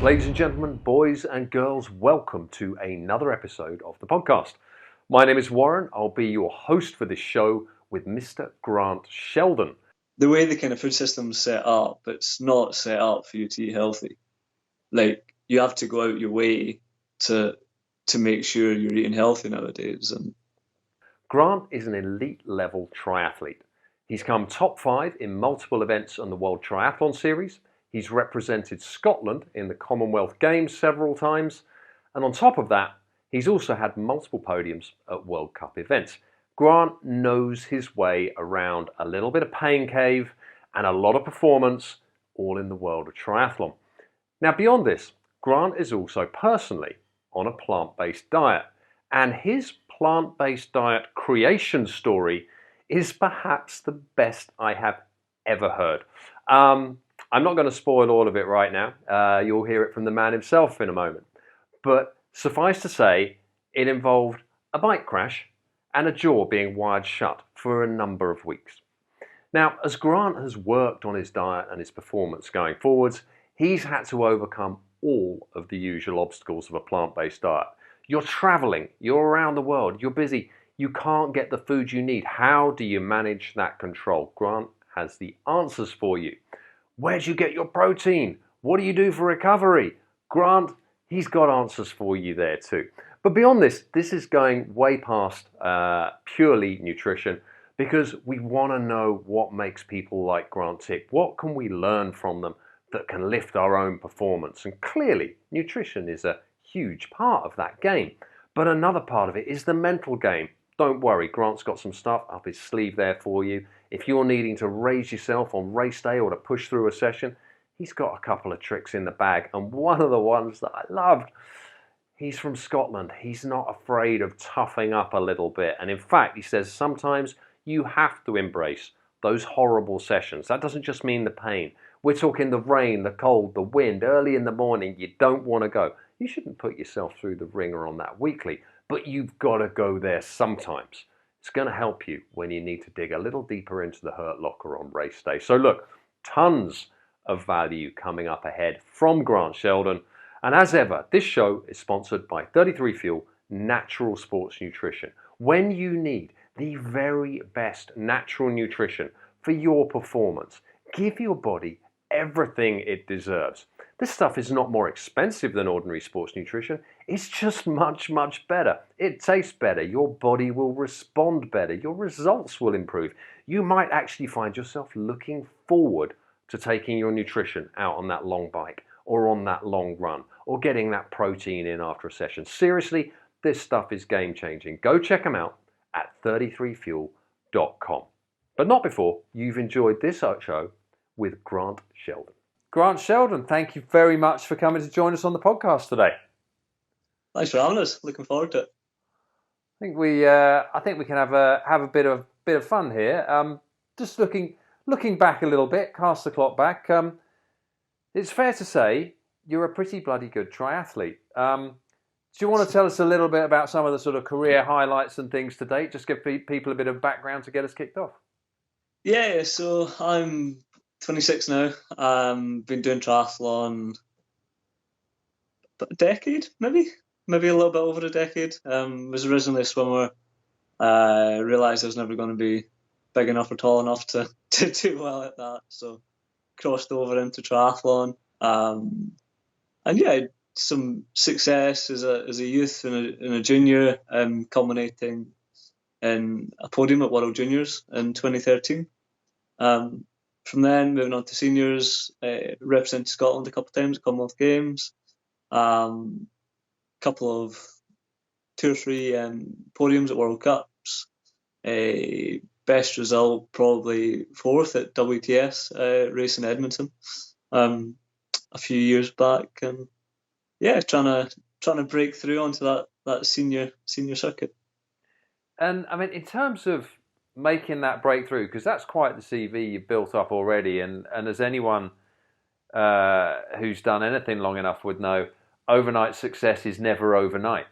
Ladies and gentlemen, boys and girls, welcome to another episode of the podcast. My name is Warren. I'll be your host for this show with Mr. Grant Sheldon. The way the kind of food system's set up, it's not set up for you to eat healthy. Like, you have to go out your way to make sure you're eating healthy nowadays. And Grant is an elite level triathlete. He's come top 5 in multiple events on the World Triathlon Series. He's represented Scotland in the Commonwealth Games several times. And on top of that, he's also had multiple podiums at World Cup events. Grant knows his way around a little bit of pain cave and a lot of performance, all in the world of triathlon. Now, beyond this, Grant is also personally on a plant-based diet, and his plant-based diet creation story is perhaps the best I have ever heard. I'm not going to spoil all of it right now. You'll hear it from the man himself in a moment. But suffice to say, it involved a bike crash and a jaw being wired shut for a number of weeks. Now, as Grant has worked on his diet and his performance going forwards, he's had to overcome all of the usual obstacles of a plant-based diet. You're traveling, you're around the world, you're busy, you can't get the food you need. How do you manage that control? Grant has the answers for you. Where do you get your protein? What do you do for recovery? Grant, he's got answers for you there too. But beyond this is going way past purely nutrition, because we want to know what makes people like Grant tick. What can we learn from them that can lift our own performance? And clearly, nutrition is a huge part of that game. But another part of it is the mental game. Don't worry, Grant's got some stuff up his sleeve there for you. If you're needing to raise yourself on race day or to push through a session, he's got a couple of tricks in the bag. And one of the ones that I loved, he's from Scotland. He's not afraid of toughing up a little bit. And in fact, he says sometimes you have to embrace those horrible sessions. That doesn't just mean the pain. We're talking the rain, the cold, the wind, early in the morning. You don't want to go. You shouldn't put yourself through the ringer on that weekly, but you've got to go there sometimes. It's going to help you when you need to dig a little deeper into the hurt locker on race day. So look, tons of value coming up ahead from Grant Sheldon. And as ever, this show is sponsored by 33 Fuel Natural Sports Nutrition. When you need the very best natural nutrition for your performance, give your body everything it deserves. This stuff is not more expensive than ordinary sports nutrition. It's just much, much better. It tastes better. Your body will respond better. Your results will improve. You might actually find yourself looking forward to taking your nutrition out on that long bike or on that long run or getting that protein in after a session. Seriously, this stuff is game changing. Go check them out at 33fuel.com. But not before you've enjoyed this show with Grant Sheldon. Grant Sheldon, thank you very much for coming to join us on the podcast today. thanks for having us. Looking forward to it. I think we can have a bit of fun here. Just looking back a little bit, cast the clock back. It's fair to say you're a pretty bloody good triathlete. Do you want to tell us a little bit about some of the sort of career highlights and things to date? Just give people a bit of background to get us kicked off. Yeah, so I'm 26 now. Been doing triathlon about a decade, maybe a little bit over a decade. Was originally a swimmer. Realised I was never going to be big enough or tall enough to do well at that, so crossed over into triathlon. And yeah, some success as a youth and a junior, culminating in a podium at World Juniors in 2013. From then, moving on to seniors, represented Scotland a couple of times at Commonwealth Games, couple of 2 or 3 podiums at World Cups. Best result probably 4th at WTS race in Edmonton a few years back, and yeah, trying to break through onto that senior circuit. And I mean, in terms of making that breakthrough, because that's quite the CV you've built up already, and as anyone who's done anything long enough would know, overnight success is never overnight.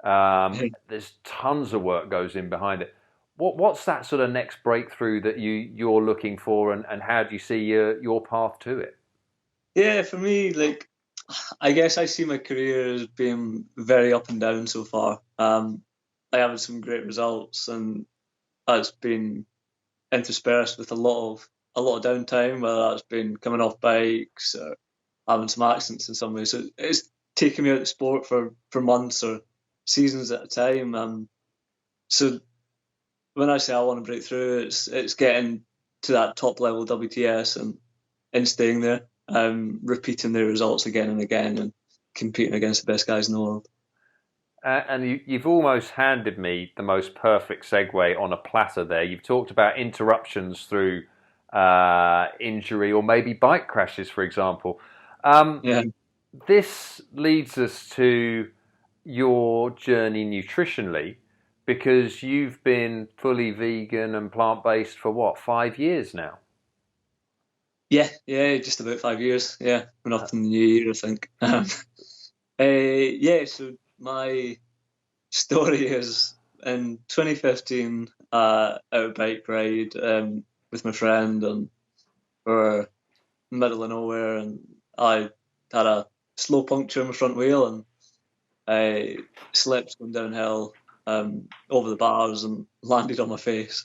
There's tons of work goes in behind it. What's that sort of next breakthrough that you're looking for, and how do you see your path to it? Yeah, for me, like, I guess I see my career as being very up and down so far. I have had some great results, and that's been interspersed with a lot of downtime, whether that's been coming off bikes or having some accidents in some ways. So it's taken me out of the sport for months or seasons at a time. So when I say I want to break through, it's getting to that top level WTS and staying there, repeating the results again and again, and competing against the best guys in the world. And you've almost handed me the most perfect segue on a platter there. You've talked about interruptions through injury or maybe bike crashes, for example. Yeah. This leads us to your journey nutritionally, because you've been fully vegan and plant-based for what, 5 years now? Yeah, just about 5 years. Yeah, went up in the new year, I think. Yeah, so my story is in 2015, out a bike ride with my friend, and we're middle of nowhere, and I had a slow puncture in my front wheel, and I slipped going downhill over the bars and landed on my face.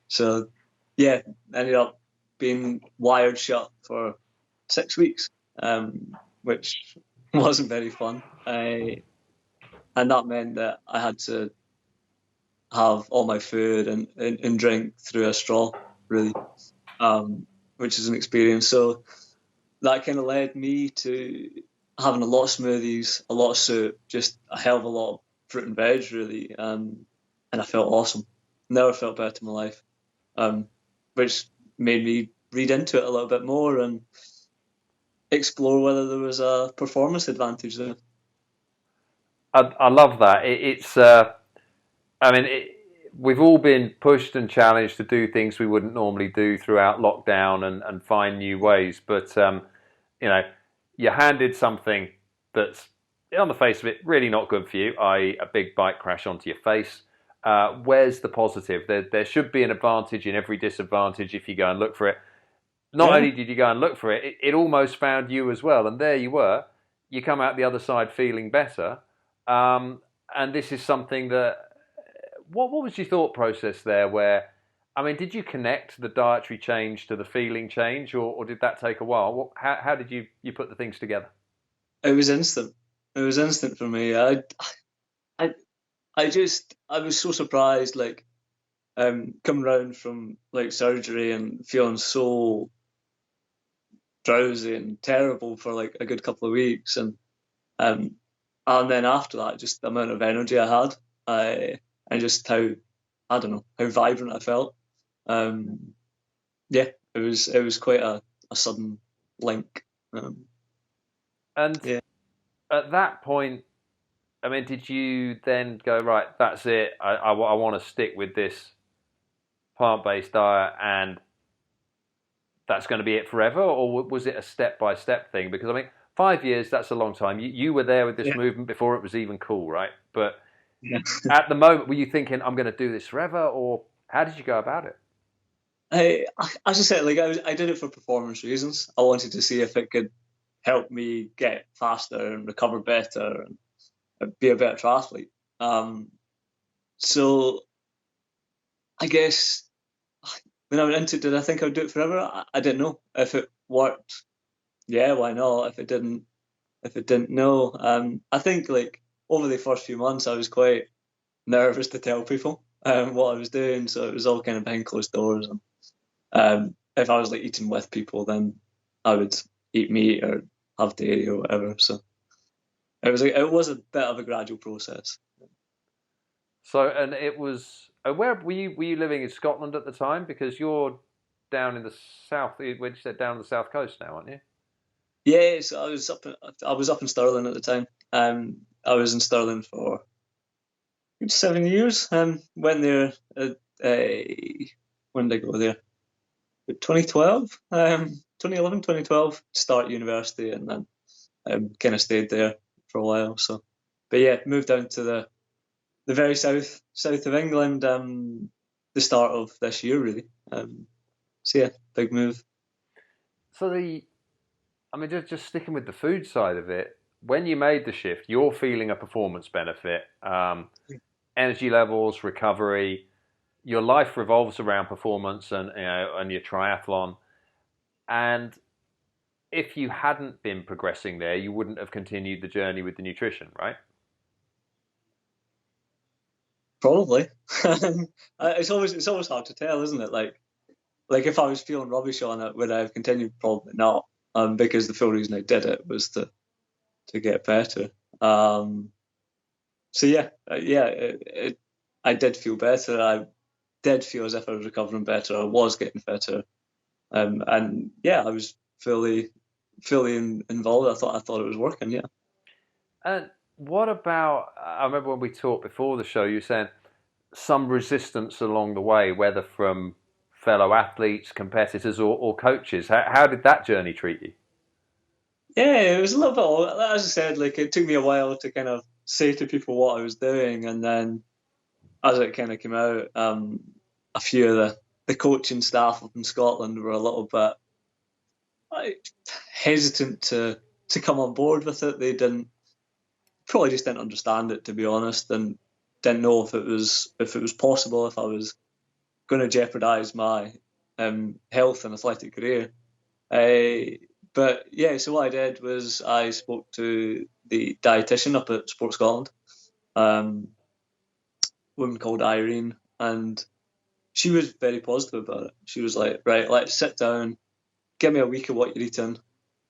So yeah, ended up being wired shut for 6 weeks, which wasn't very fun. And that meant that I had to have all my food and drink through a straw, really, which is an experience. So that kind of led me to having a lot of smoothies, a lot of soup, just a hell of a lot of fruit and veg, really. And I felt awesome. Never felt better in my life, which made me read into it a little bit more and explore whether there was a performance advantage there. I love that. I mean, we've all been pushed and challenged to do things we wouldn't normally do throughout lockdown and find new ways. But, you know, you're handed something that's, on the face of it, really not good for you, i.e. a big bike crash onto your face. Where's the positive? There should be an advantage in every disadvantage if you go and look for it. Not Yeah. only did you go and look for it, it almost found you as well. And there you were. You come out the other side feeling better. And this is something that, what was your thought process there? Where, I mean, did you connect the dietary change to the feeling change, or did that take a while? How did you put the things together? It was instant. It was instant for me. I, I was so surprised, like, coming round from like surgery and feeling so drowsy and terrible for like a good couple of weeks, um, and then after that, just the amount of energy I had, and just how, I don't know, how vibrant I felt. Um, yeah, it was quite a sudden link. And Yeah, at that point, I mean, did you then go, right, that's it, I want to stick with this plant-based diet and that's going to be it forever? Or was it a step-by-step thing? Because, I mean, 5 years, that's a long time. You were there with this yeah, movement before it was even cool, right? But yeah. at the moment, were you thinking, I'm going to do this forever? Or how did you go about it? As I said, like I did it for performance reasons. I wanted to see if it could help me get faster and recover better and be a better triathlete. So I guess when I went into it, did I think I would do it forever? I didn't know. If it worked, yeah, why not? If it didn't, no. I think like over the first few months, I was quite nervous to tell people what I was doing, so it was all kind of behind closed doors. And if I was like eating with people, then I would eat meat or have dairy or whatever. So it was a bit of a gradual process. So, and it was, where were you living in Scotland at the time? Because you're down in the south, when you said down on the south coast now, aren't you? Yeah, so I was up in Stirling at the time. I was in Stirling for good 7 years. Went there. When did I go there? 2012, 2011, 2012. Start university, and then kind of stayed there for a while. So, but yeah, moved down to the very south of England. The start of this year, really. So yeah, big move. So I mean, just sticking with the food side of it, when you made the shift, you're feeling a performance benefit, energy levels, recovery. Your life revolves around performance and your triathlon. And if you hadn't been progressing there, you wouldn't have continued the journey with the nutrition, right? Probably. It's always hard to tell, isn't it? Like if I was feeling rubbish on it, would I have continued? Probably not. Because the full reason I did it was to get better. So yeah, I did feel better. I did feel as if I was recovering better. I was getting fitter. And yeah, I was fully involved. I thought it was working. Yeah. And what about, I remember when we talked before the show, you were saying some resistance along the way, whether from fellow athletes, competitors, or coaches. How did that journey treat you? Yeah, it was a little bit, as I said, like it took me a while to kind of say to people what I was doing, and then as it kind of came out, a few of the coaching staff up in Scotland were a little bit like, hesitant to come on board with it. They didn't probably just didn't understand it, to be honest, and didn't know if it was possible, if I was going to jeopardise my health and athletic career. But yeah, so what I did was I spoke to the dietitian up at Sport Scotland, um, a woman called Irene, and she was very positive about it. She was like, right, let's sit down, give me a week of what you're eating,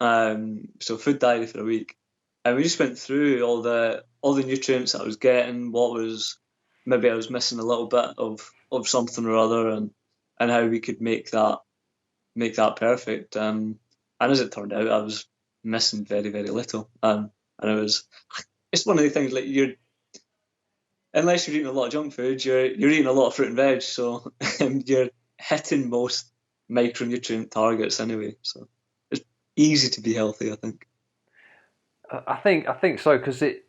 so food diary for a week, and we just went through all the nutrients that I was getting, what was maybe I was missing a little bit of something or other, and how we could make that perfect. And as it turned out, I was missing very, very little. And it's one of the things like unless you're eating a lot of junk food, you're eating a lot of fruit and veg, so you're hitting most micronutrient targets anyway. So it's easy to be healthy, I think. I think so, because it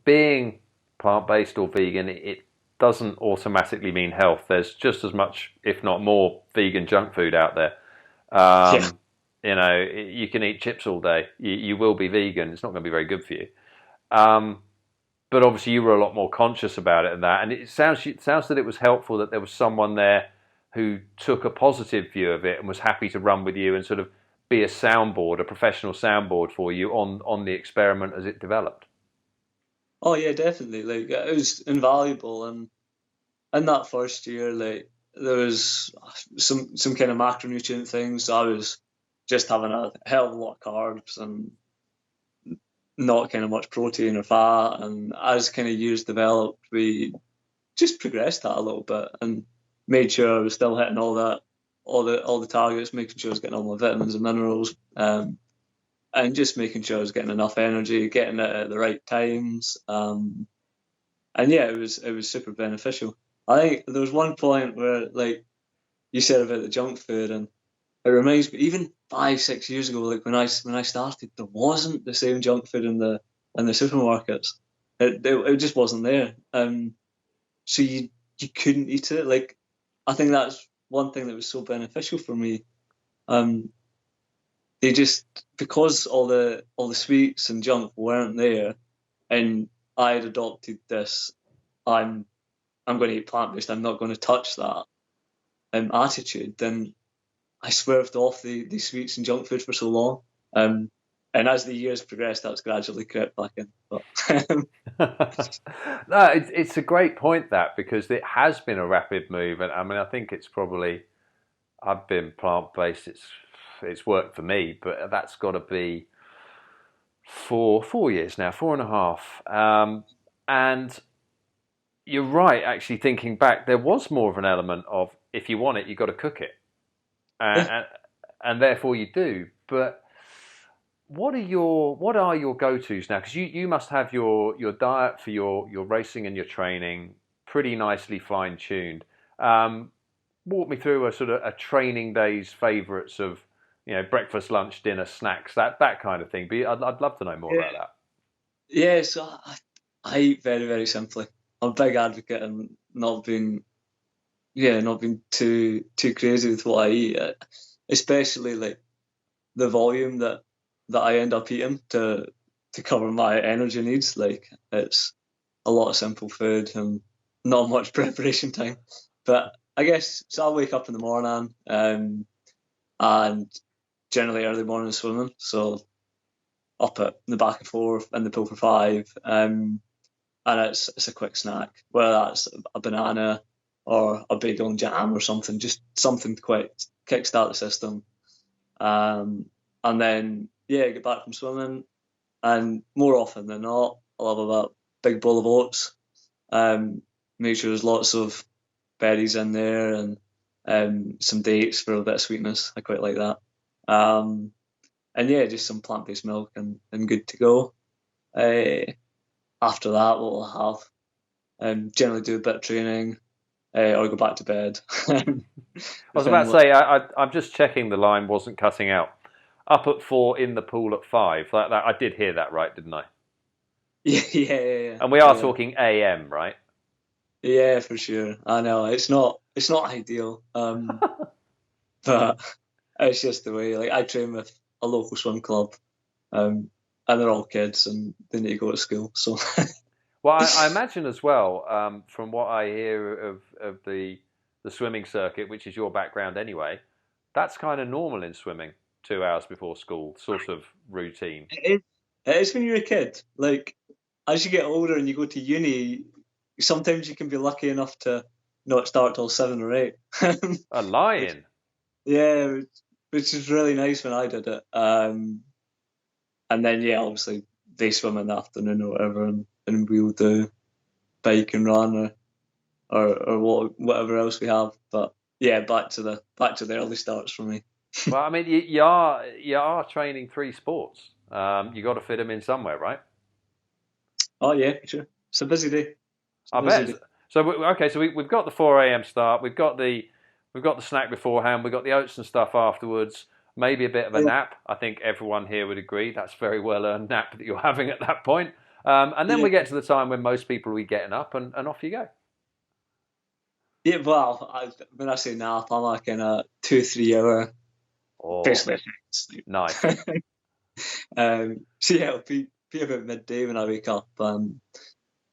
being plant based or vegan, it doesn't automatically mean health. There's just as much, if not more, vegan junk food out there. Yeah. You can eat chips all day. You will be vegan. It's not going to be very good for you. Um, but obviously, you were a lot more conscious about it and that. And it sounds that it was helpful that there was someone there who took a positive view of it and was happy to run with you and sort of be a professional soundboard for you on the experiment as it developed. Oh yeah, definitely. Like it was invaluable, and in that first year, like there was some kind of macronutrient things. So I was just having a hell of a lot of carbs and not kind of much protein or fat. And as kind of years developed, we just progressed that a little bit and made sure I was still hitting all the targets, making sure I was getting all my vitamins and minerals, and just making sure I was getting enough energy, getting it at the right times. And yeah, it was super beneficial. I think there was one point where like you said about the junk food, and it reminds me even 5 6 years ago, like when I started, there wasn't the same junk food in the supermarkets. It just wasn't there. So you couldn't eat it. Like I think that's one thing that was so beneficial for me. Um, they just because all the sweets and junk weren't there, and I had adopted this. I'm I'm going to eat plant based. I'm not going to touch that attitude. Then I swerved off the sweets and junk food for so long. Um, and as the years progressed, that's gradually crept back in. But No, it's a great point, that, because it has been a rapid move, and I mean, I think it's probably, I've been plant based. It's worked for me, but that's got to be 4 years now, 4.5. And you're right. Actually, thinking back, there was more of an element of if you want it, you've got to cook it, yeah, and, and therefore you do. But what are your go-tos now? Because you must have your diet for your racing and your training pretty nicely fine-tuned. Walk me through a sort of a training day's favourites of breakfast, lunch, dinner, snacks, that kind of thing. But I'd love to know more yeah, about that. yeah. So I eat very very simply. I'm a big advocate and not being too crazy with what I eat, especially like the volume that I end up eating to cover my energy needs. Like, it's a lot of simple food and not much preparation time. But I guess so. I'll wake up in the morning, and generally early morning swimming. So up at the back of 4 in the pool for 5, and it's a quick snack, whether that's a banana or a bagel and jam or something, just something to quick kickstart the system. And then get back from swimming, and more often than not, I'll have a big bowl of oats. Make sure there's lots of berries in there, and some dates for a bit of sweetness. I quite like that. And just some plant-based milk, and good to go. After that, what we'll have, generally do a bit of training, or go back to bed. I was about to say, I'm just checking the line wasn't cutting out. Up at 4, in the pool at 5. That I did hear that right, didn't I? Yeah. And we are talking AM, right? Yeah, for sure. I know it's not ideal, but it's just the way. Like, I train with a local swim club, and they're all kids and they need to go to school. So, well, I imagine as well, from what I hear of the swimming circuit, which is your background anyway, that's kind of normal in swimming. 2 hours before school, sort of routine. It is when you're a kid. Like, as you get older and you go to uni, sometimes you can be lucky enough to not start till 7 or 8. A lion. Yeah, which is really nice when I did it. And then obviously they swim in the afternoon or whatever, and we'll do bike and run or whatever else we have. But back to the early starts for me. Well, I mean, you are training 3 sports. You got to fit them in somewhere, right? Oh yeah, sure. It's a busy day. I bet. So we've got the 4 a.m. start. We've got the snack beforehand. We've got the oats and stuff afterwards. Maybe a bit of a nap. I think everyone here would agree that's very well earned nap that you're having at that point. And then we get to the time when most people will be getting up, and off you go. Yeah, well, when I say nap, I'm like in a 2-3 hour. Basically, sleep. Nice. So it'll be about midday when I wake up, and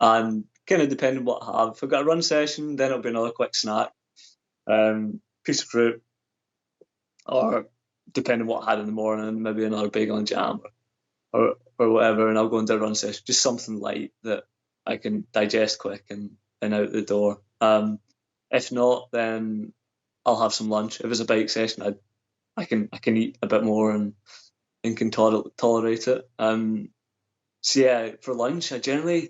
kind of depending what I have. If I've got a run session, then it'll be another quick snack, piece of fruit, or depending what I had in the morning, maybe another bagel and jam, or whatever, and I'll go into a run session, just something light that I can digest quick and out the door. If not, then I'll have some lunch. If it's a bike session, I can eat a bit more and can tolerate it. So for lunch, I generally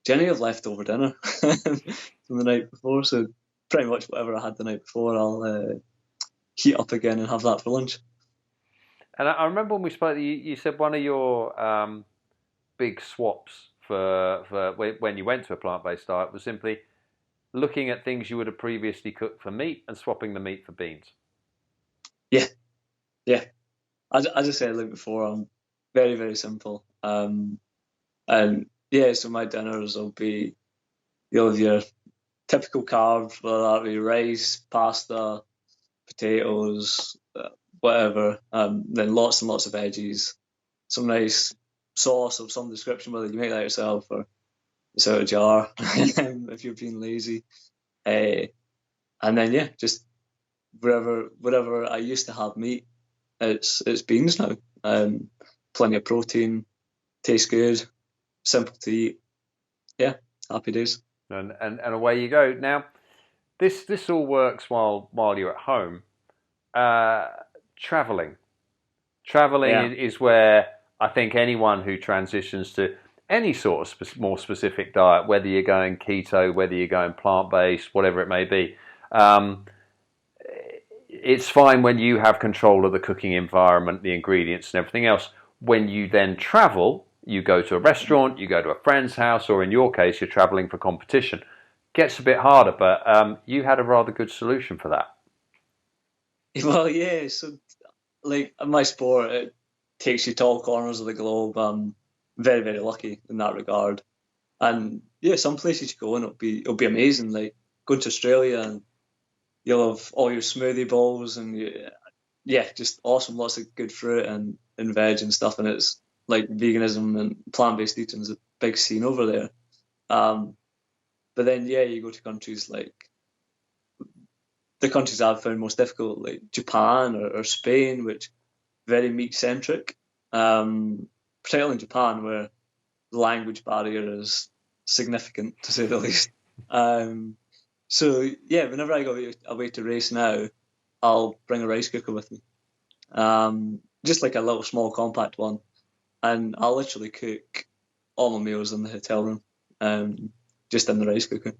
have leftover dinner from the night before. So pretty much whatever I had the night before, I'll heat up again and have that for lunch. And I remember when we spoke, you said one of your big swaps for when you went to a plant-based diet was simply looking at things you would have previously cooked for meat and swapping the meat for beans. Yeah. As I said like before, I'm very, very simple. So my dinners will be your typical carbs, whether that be rice, pasta, potatoes, whatever. Then lots and lots of veggies, some nice sauce of some description, whether you make that yourself or it's out of a jar if you're being lazy. And then just wherever I used to have meat, it's beans now. Plenty of protein, tastes good, simple to eat. Yeah, happy days. And away you go. Now, this all works while you're at home. Traveling is where I think anyone who transitions to any sort of more specific diet, whether you're going keto, whether you're going plant-based, whatever it may be, it's fine when you have control of the cooking environment, the ingredients and everything else. When you then travel, you go to a restaurant, you go to a friend's house, or in your case, you're traveling for competition. Gets a bit harder, but you had a rather good solution for that. Well, yeah, so like in my sport, it takes you to all corners of the globe. I'm very, very lucky in that regard. And some places you go and it'll be amazing. Like going to Australia and you'll have all your smoothie bowls and just awesome, lots of good fruit and and veg and stuff, and it's like veganism and plant-based eating is a big scene over there. But then, yeah, you go to countries like the countries I've found most difficult, like Japan or Spain, which very meat centric. Particularly in Japan, where the language barrier is significant to say the least. So yeah, whenever I go away to race now, I'll bring a rice cooker with me, just like a little small compact one, and I'll literally cook all my meals in the hotel room, just in the rice cooker,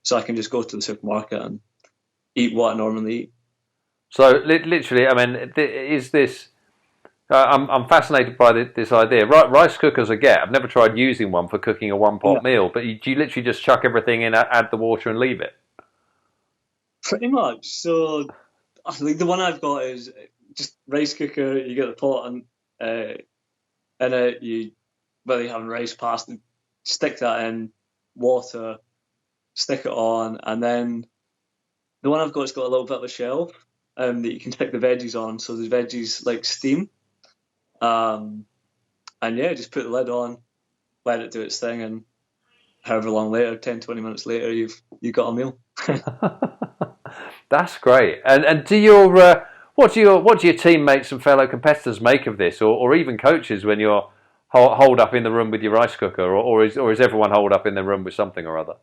so I can just go to the supermarket and eat what I normally eat. So literally, I mean, is this? I'm fascinated by this idea. Rice cookers I get. I've never tried using one for cooking a one Yeah, pot meal, but do you literally just chuck everything in, add the water, and leave it? pretty much. So I think the one I've got is just rice cooker. You get the pot and in it. You whether you have rice, pasta, stick that in, water, stick it on, and then the one I've got's got a little bit of a shelf that you can stick the veggies on, so the veggies like steam. Um, and yeah, just put the lid on, let it do its thing, and however long later, 10, 20 minutes later, you've got a meal. That's great. And do your what do your teammates and fellow competitors make of this, or even coaches when you're holed up in the room with your rice cooker, or is everyone holed up in the room with something or other?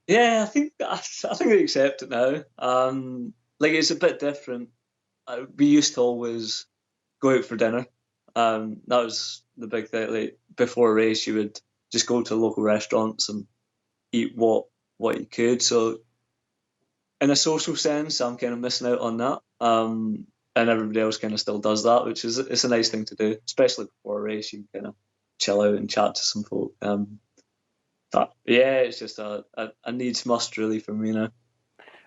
Yeah, I think they accept it now. Like it's a bit different. We used to always go out for dinner. That was the big thing. Like before a race, you would just go to local restaurants and eat what you could. So in a social sense, I'm kind of missing out on that. And everybody else kind of still does that, which is it's a nice thing to do, especially before a race. You can kind of chill out and chat to some folk. But yeah, it's just a needs must really for me now.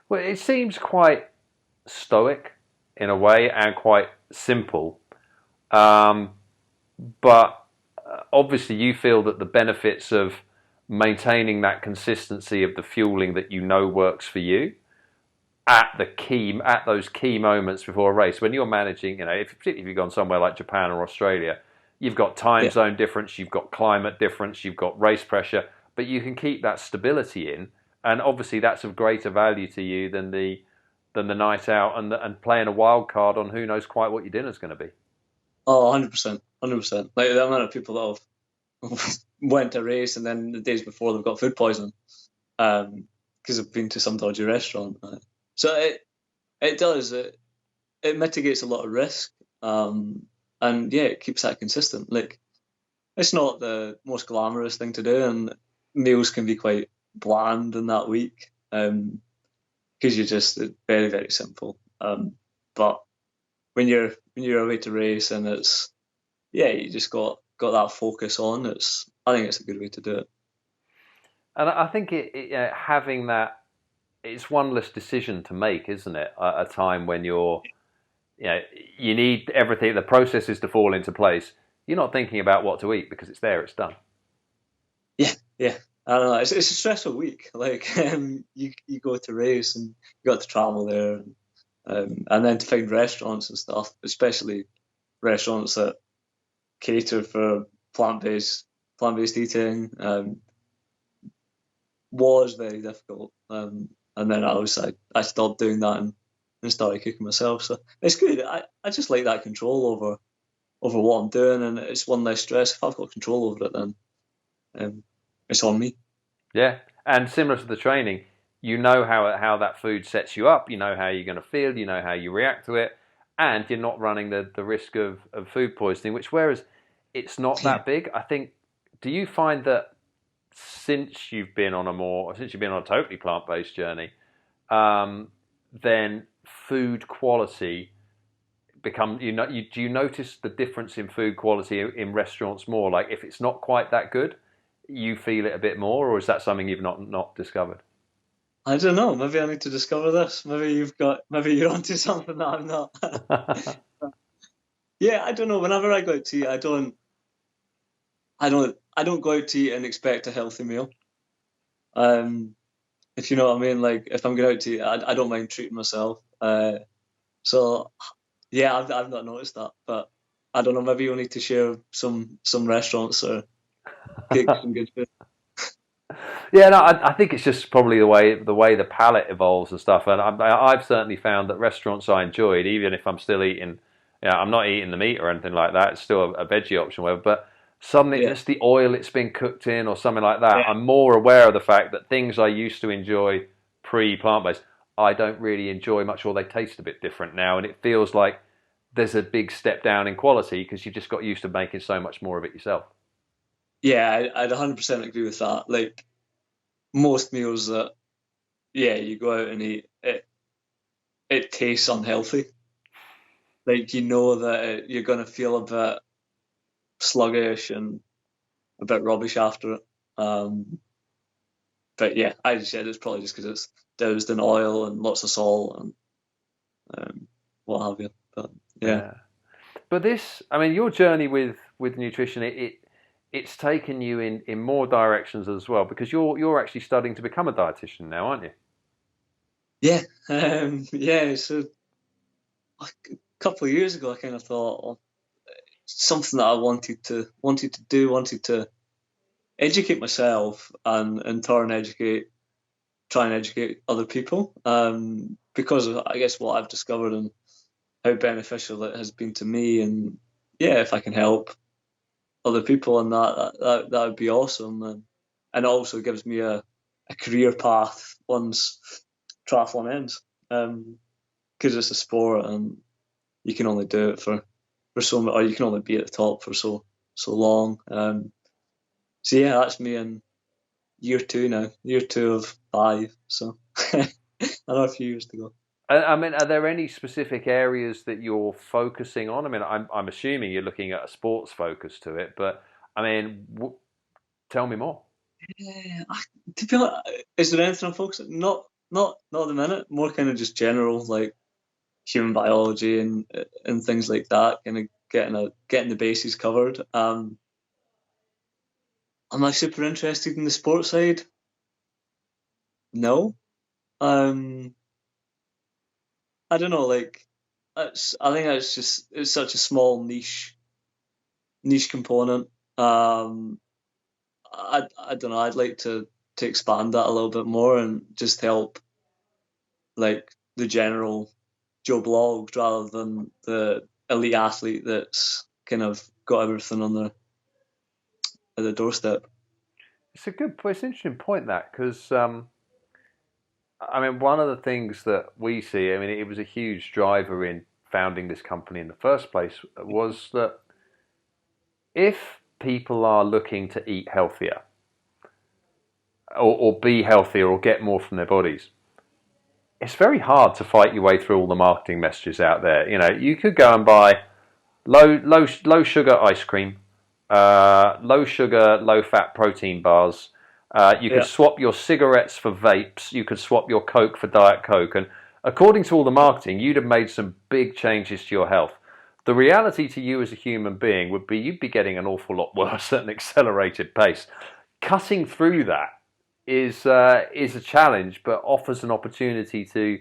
Well, it seems quite stoic in a way and quite simple, um, but obviously you feel that the benefits of maintaining that consistency of the fueling that you know works for you at those key moments before a race when you're managing, particularly if you've gone somewhere like Japan or Australia, you've got time Yeah. zone difference, you've got climate difference, you've got race pressure, but you can keep that stability in, and obviously that's of greater value to you than the night out and playing a wild card on who knows quite what your dinner's going to be. Oh, 100%, 100%. Like the amount of people that have went to race and then the days before they've got food poisoning because they've been to some dodgy restaurant. So it does it mitigates a lot of risk, and yeah, it keeps that consistent. Like it's not the most glamorous thing to do, and meals can be quite bland in that week because you're just very very simple. But when you're away to race and it's yeah, you just got that focus on. I think it's a good way to do it. And I think having that, it's one less decision to make, isn't it? At a time when you need everything, the processes to fall into place. You're not thinking about what to eat because it's there, it's done. Yeah, yeah. I don't know. It's a stressful week. Like you go to race and you got to travel there, and then to find restaurants and stuff, especially restaurants that cater for plant based eating, was very difficult. And then I stopped doing that and started cooking myself. So it's good. I just like that control over what I'm doing, and it's one less stress. If I've got control over it, then it's on me. Yeah, and similar to the training, you know how that food sets you up. You know how you're going to feel. You know how you react to it, and you're not running the risk of food poisoning. Which whereas it's not Yeah. that big, I think. Do you find that since you've been on a totally plant based journey, then food quality do you notice the difference in food quality in restaurants more? Like if it's not quite that good, you feel it a bit more, or is that something you've not discovered? I don't know. Maybe I need to discover this. Maybe you're onto something that I'm not. Yeah, I don't know. Whenever I go out to eat, I don't go out to eat and expect a healthy meal. Um, if you know what I mean. Like if I'm going out to eat, I don't mind treating myself. So yeah, I've not noticed that, but I don't know, maybe you'll need to share some restaurants or get some good food. Yeah, no, I think it's just probably the way the palate evolves and stuff. And I've certainly found that restaurants I enjoyed, even if I'm still eating, I'm not eating the meat or anything like that. It's still a veggie option, whatever. But suddenly, Yeah, just the oil it's been cooked in or something like that, yeah, I'm more aware of the fact that things I used to enjoy pre-plant-based, I don't really enjoy much, or they taste a bit different now, and it feels like there's a big step down in quality because you've just got used to making so much more of it yourself. yeah. I'd 100% agree with that. Like most meals that, yeah, you go out and eat, it tastes unhealthy. Like you know that you're gonna feel a bit sluggish and a bit rubbish after it. But yeah, I just said it's probably just because it's doused in oil and lots of salt and what have you. But yeah, Yeah. But this, I mean, your journey with nutrition, it's taken you in more directions as well because you're actually studying to become a dietitian now, aren't you? yeah, yeah. So a couple of years ago, I kind of thought something that I wanted to do, wanted to educate myself and in turn try and educate other people. Because of, I guess, what I've discovered and how beneficial it has been to me, and yeah, if I can help other people in that would be awesome, and it also gives me a career path once triathlon ends, because it's a sport and you can only do it for so much, or you can only be at the top for so long. So yeah, that's me in year two now, year 2 of 5. So another few years to go. I mean, are there any specific areas that you're focusing on? I mean, I'm assuming you're looking at a sports focus to it, but I mean, tell me more. Yeah, to be honest, is there anything I'm focusing? Not at the minute. More kind of just general, like human biology and things like that. Kind of getting the bases covered. Am I super interested in the sports side? No. Um, I don't know. Like, I think that's just it's such a small niche component. Um, I don't know. I'd like to expand that a little bit more and just help like the general Joe Bloggs rather than the elite athlete that's kind of got everything on the doorstep. It's a good point. It's an interesting point that because I mean, one of the things that we see, I mean, it was a huge driver in founding this company in the first place, was that if people are looking to eat healthier or be healthier or get more from their bodies, it's very hard to fight your way through all the marketing messages out there. You know, you could go and buy low sugar ice cream, low sugar, low fat protein bars. You could Yeah, swap your cigarettes for vapes. You could swap your Coke for Diet Coke. And according to all the marketing, you'd have made some big changes to your health. The reality to you as a human being would be you'd be getting an awful lot worse at an accelerated pace. Cutting through that is a challenge, but offers an opportunity to.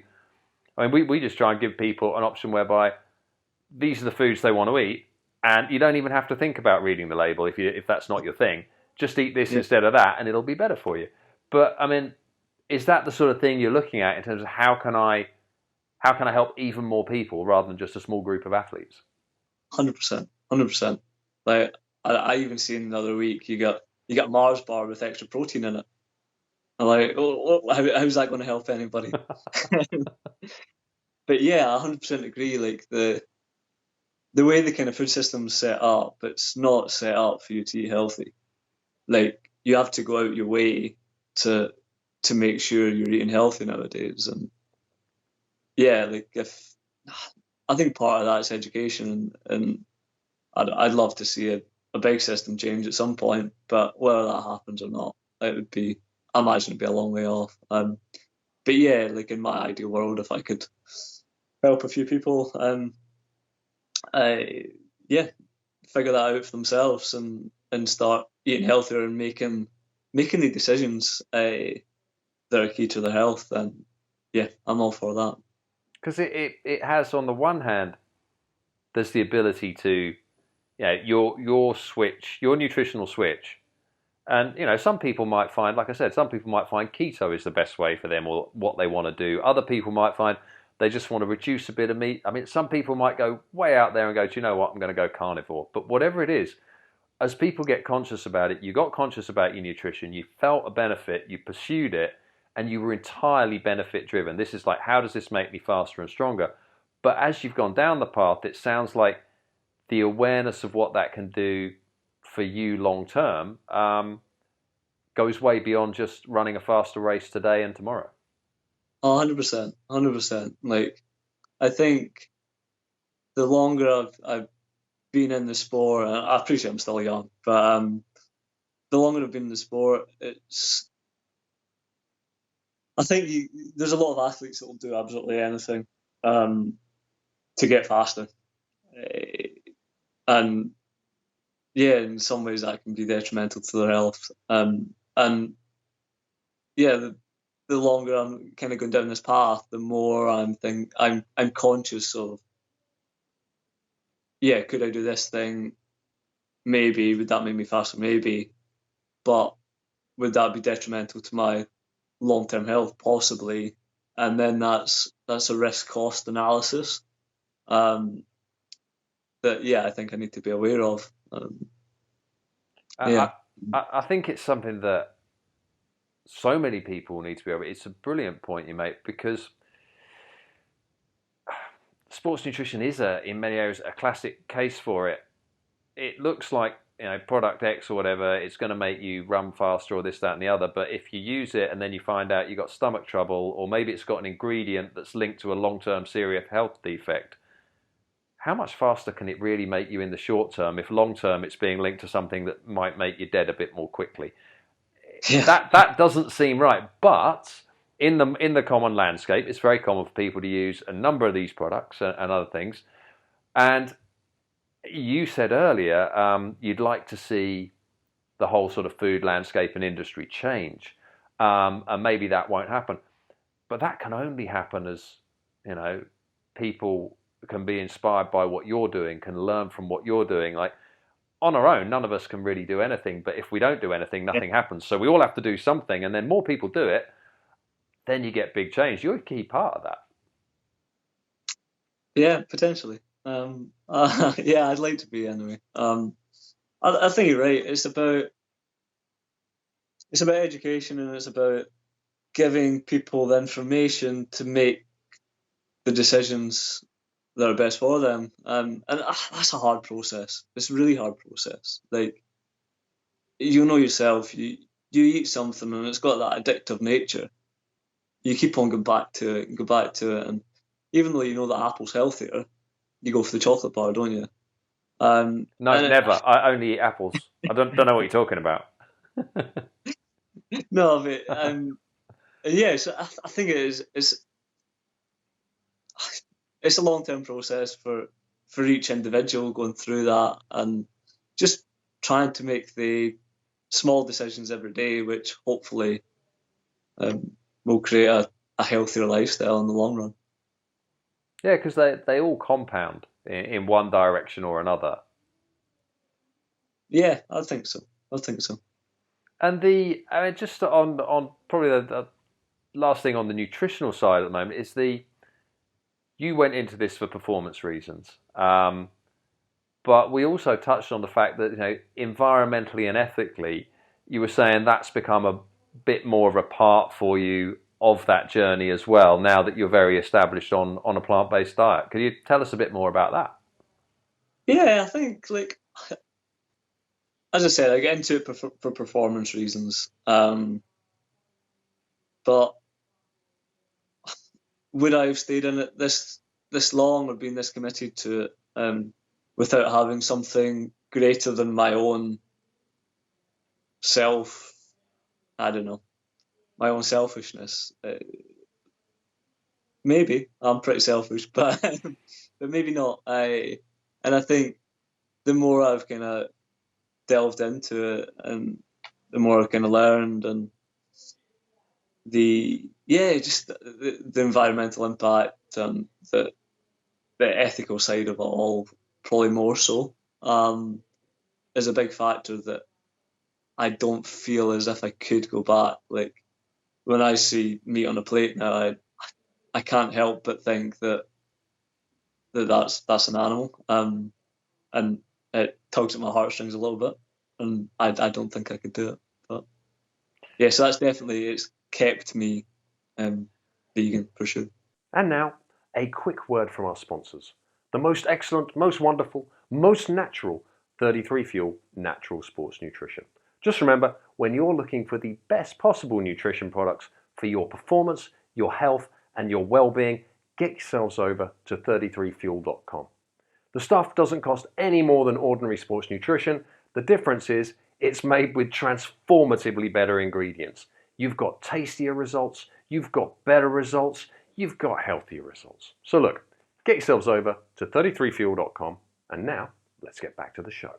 I mean, we just try and give people an option whereby these are the foods they want to eat, and you don't even have to think about reading the label if that's not your thing. Just eat this yeah, instead of that, and it'll be better for you. But I mean, is that the sort of thing you're looking at in terms of how can I help even more people rather than just a small group of athletes? 100%, 100%. Like I even seen the other week, you got Mars bar with extra protein in it. I'm like, how's that going to help anybody? But yeah, I 100% agree. Like the way the kind of food system's set up, it's not set up for you to eat healthy. Like you have to go out your way to to make sure you're eating healthy nowadays. And yeah, like if I think part of that is education, and I'd love to see a big system change at some point, but whether that happens or not, it would be I imagine it'd be a long way off. But yeah, like in my ideal world, if I could help a few people, I yeah, figure that out for themselves and start eating healthier and making the decisions that are key to their health, then yeah, I'm all for that. Because it has, on the one hand, there's the ability to your switch, your nutritional switch. And some people might find, like I said, some people might find keto is the best way for them or what they want to do. Other people might find they just want to reduce a bit of meat. I mean, some people might go way out there and go, do you know what, I'm going to go carnivore. But whatever it is, as people get conscious about it, you got conscious about your nutrition, you felt a benefit, you pursued it, and you were entirely benefit driven. This is like, how does this make me faster and stronger? But as you've gone down the path, it sounds like the awareness of what that can do for you long term goes way beyond just running a faster race today and tomorrow. 100%, 100%. Like, I think the longer I've been in the sport, and I appreciate I'm still young, but the longer I've been in the sport, I think there's a lot of athletes that will do absolutely anything to get faster. And yeah, in some ways that can be detrimental to their health. And yeah, the longer I'm kind of going down this path, the more I'm conscious of, yeah, could I do this thing? Maybe. Would that make me faster? Maybe. But would that be detrimental to my long-term health? Possibly. And then that's a risk-cost analysis that, yeah, I think I need to be aware of. Yeah. I think it's something that so many people need to be aware of. It's a brilliant point you make, because sports nutrition is in many areas a classic case for it. It looks like product X or whatever, it's going to make you run faster or this, that, and the other. But if you use it and then you find out you got stomach trouble, or maybe it's got an ingredient that's linked to a long-term serious health defect, how much faster can it really make you in the short term if long term it's being linked to something that might make you dead a bit more quickly? Yeah. That doesn't seem right. But in the common landscape, it's very common for people to use a number of these products and other things. And you said earlier you'd like to see the whole sort of food landscape and industry change, and maybe that won't happen. But that can only happen as people can be inspired by what you're doing, can learn from what you're doing. Like, on our own, none of us can really do anything, but if we don't do anything, nothing happens. So we all have to do something, and then more people do it, then you get big change. You're a key part of that. Yeah, potentially. Yeah, I'd like to be anyway. I think you're right. It's about education, and it's about giving people the information to make the decisions that are best for them. And that's a hard process. It's a really hard process. Like, you know yourself, you eat something and it's got that addictive nature. You keep on going back to it and go back to it. And even though you know that apple's healthier, you go for the chocolate bar, don't you? No, never. I only eat apples. I don't know what you're talking about. No, but yeah, so I think it is. It's a long-term process for each individual going through that, and just trying to make the small decisions every day, which hopefully will create a healthier lifestyle in the long run. Yeah, because they all compound in one direction or another. Yeah, I think so. And just on probably the last thing on the nutritional side at the moment is you went into this for performance reasons, but we also touched on the fact that environmentally and ethically, you were saying that's become a bit more of a part for you of that journey as well, now that you're very established on a plant-based diet. Could you tell us a bit more about that? Yeah, I think, like, as I said, I get into it for performance reasons, but would I have stayed in it this long or been this committed to it without having something greater than my own self? I don't know, my own selfishness. Maybe I'm pretty selfish, but maybe not. I think the more I've kind of delved into it, and the more I've kind of learned, and just the environmental impact and the ethical side of it all, probably more so. is a big factor that I don't feel as if I could go back. Like when I see meat on a plate now, I can't help but think that's an animal, and it tugs at my heartstrings a little bit, and I don't think I could do it. But yeah, so that's definitely it's kept me vegan for sure. And now, a quick word from our sponsors. The most excellent, most wonderful, most natural 33 Fuel Natural Sports Nutrition. Just remember, when you're looking for the best possible nutrition products for your performance, your health, and your well-being, get yourselves over to 33fuel.com. The stuff doesn't cost any more than ordinary sports nutrition. The difference is it's made with transformatively better ingredients. You've got tastier results, you've got better results, you've got healthier results. So look, get yourselves over to 33fuel.com, and now let's get back to the show.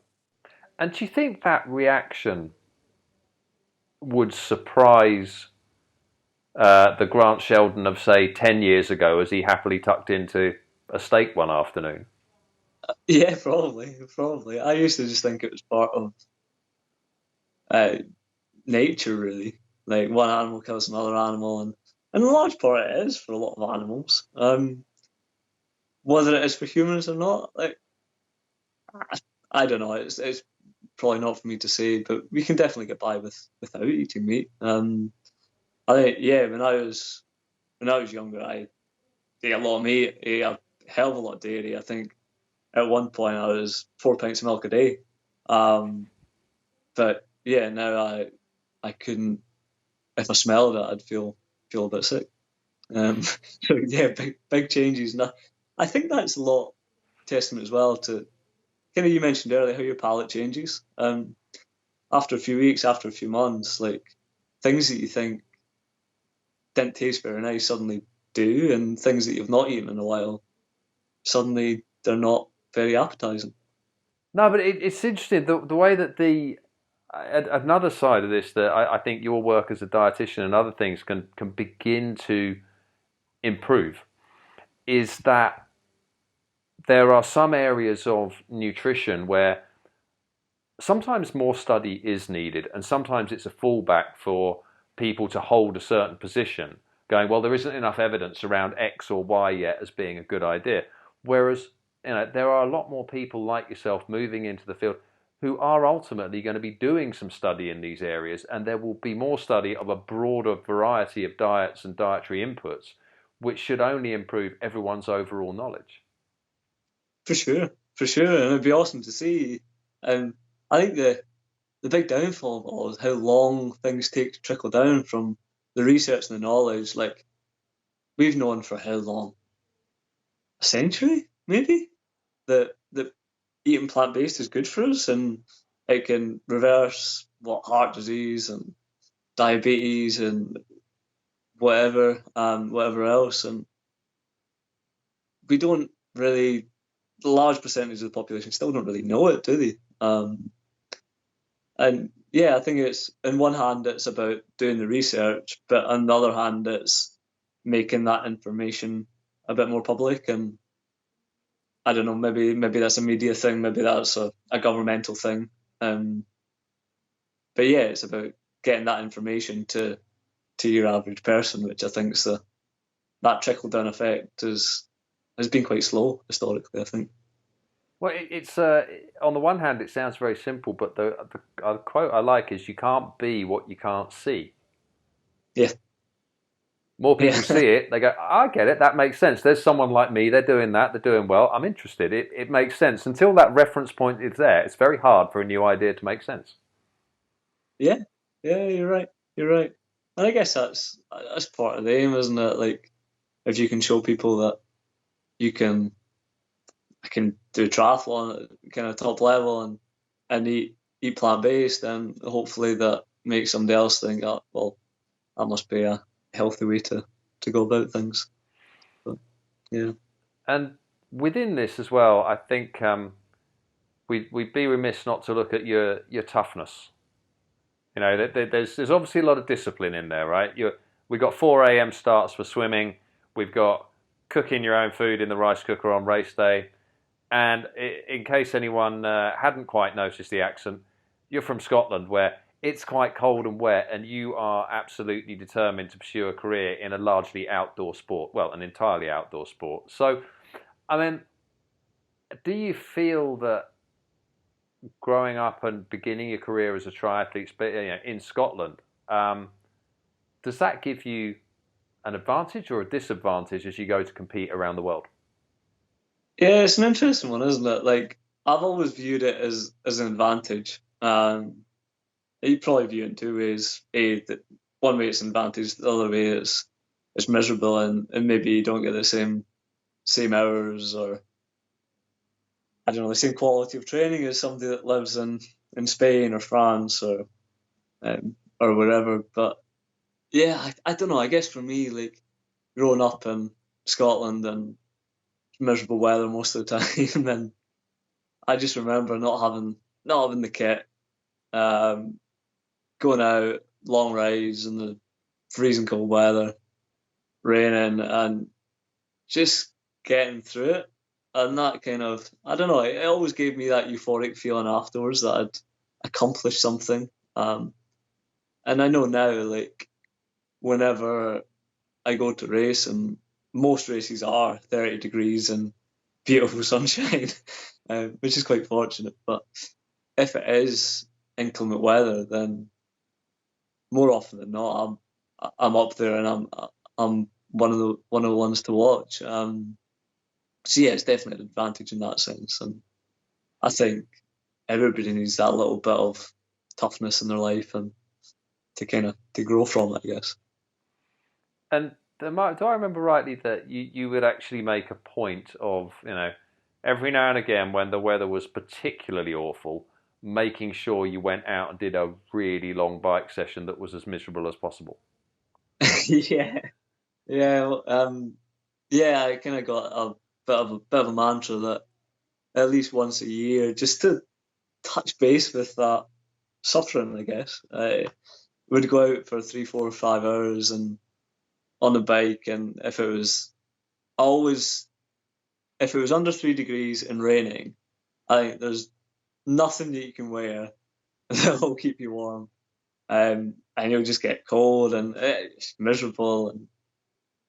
And do you think that reaction would surprise the Grant Sheldon of, say, 10 years ago as he happily tucked into a steak one afternoon? Yeah, probably. I used to just think it was part of nature, really. Like one animal kills another animal, and in large part it is for a lot of animals. Whether it is for humans or not, like I don't know. It's probably not for me to say, but we can definitely get by without eating meat. I think when I was younger, I ate a lot of meat, ate a hell of a lot of dairy. I think at one point I was 4 pints of milk a day. But yeah, now I couldn't. If I smelled it, I'd feel a bit sick. So yeah, big changes. And I think that's a lot testament as well to kind of you mentioned earlier how your palate changes. After a few weeks, after a few months, like things that you think didn't taste very nice suddenly do, and things that you've not eaten in a while suddenly they're not very appetizing. No, but it's interesting the way that another side of this that I think your work as a dietitian and other things can begin to improve is that there are some areas of nutrition where sometimes more study is needed, and sometimes it's a fallback for people to hold a certain position, going, well, there isn't enough evidence around X or Y yet as being a good idea. Whereas, there are a lot more people like yourself moving into the field who are ultimately going to be doing some study in these areas, and there will be more study of a broader variety of diets and dietary inputs, which should only improve everyone's overall knowledge. For sure, and it'd be awesome to see. I think the big downfall of all is how long things take to trickle down from the research and the knowledge. Like we've known for how long? A century, maybe, that eating plant-based is good for us and it can reverse heart disease and diabetes and whatever else. And we don't really, the large percentage of the population still don't really know it, do they? And yeah, I think it's, on one hand, it's about doing the research, but on the other hand, it's making that information a bit more public. And I don't know, maybe that's a media thing, maybe that's a governmental thing. But yeah, it's about getting that information to your average person, which I think is that trickle down effect has been quite slow historically, I think. Well, it's on the one hand, it sounds very simple, but the quote I like is, "You can't be what you can't see." Yeah. More people see it, they go, I get it, that makes sense. There's someone like me, they're doing that, they're doing well, I'm interested. It makes sense. Until that reference point is there, it's very hard for a new idea to make sense. Yeah, you're right. And I guess that's part of the aim, isn't it? Like, if you can show people that I can do triathlon at kind of top level and eat plant-based, then hopefully that makes somebody else think, oh, well, that must be a healthy way to go about things. But, yeah. And within this as well, I think we'd be remiss not to look at your toughness. There's obviously a lot of discipline in there, right? We've got 4 a.m. starts for swimming. We've got cooking your own food in the rice cooker on race day. And in case anyone hadn't quite noticed the accent, you're from Scotland, where it's quite cold and wet, and you are absolutely determined to pursue a career in a largely outdoor sport. Well, an entirely outdoor sport. So, I mean, do you feel that growing up and beginning your career as a triathlete, in Scotland, does that give you an advantage or a disadvantage as you go to compete around the world? Yeah, it's an interesting one, isn't it? Like, I've always viewed it as an advantage. You probably view it in two ways. That one way it's an advantage, the other way it's miserable, and maybe you don't get the same hours, or I don't know, the same quality of training as somebody that lives in Spain or France or wherever. But yeah, I don't know. I guess for me, like growing up in Scotland and miserable weather most of the time, and I just remember not having the kit, um, going out long rides in the freezing cold weather, raining, and just getting through it. And that kind of, I don't know, it always gave me that euphoric feeling afterwards that I'd accomplished something. And I know now, like, whenever I go to race, and most races are 30 degrees and beautiful sunshine, which is quite fortunate. But if it is inclement weather, then more often than not, I'm up there, and I'm one of the ones to watch. So yeah, it's definitely an advantage in that sense, and I think everybody needs that little bit of toughness in their life and to grow from it, I guess. And do I remember rightly that you would actually make a point of, every now and again when the weather was particularly awful, making sure you went out and did a really long bike session that was as miserable as possible? Yeah, yeah, yeah. I kind of got a bit of a mantra that at least once a year, just to touch base with that suffering, I guess. I would go out for 3, 4, 5 hours and on the bike, and always if it was under 3 degrees and raining, I think there's nothing that you can wear that will keep you warm. And you'll just get cold and it's miserable. And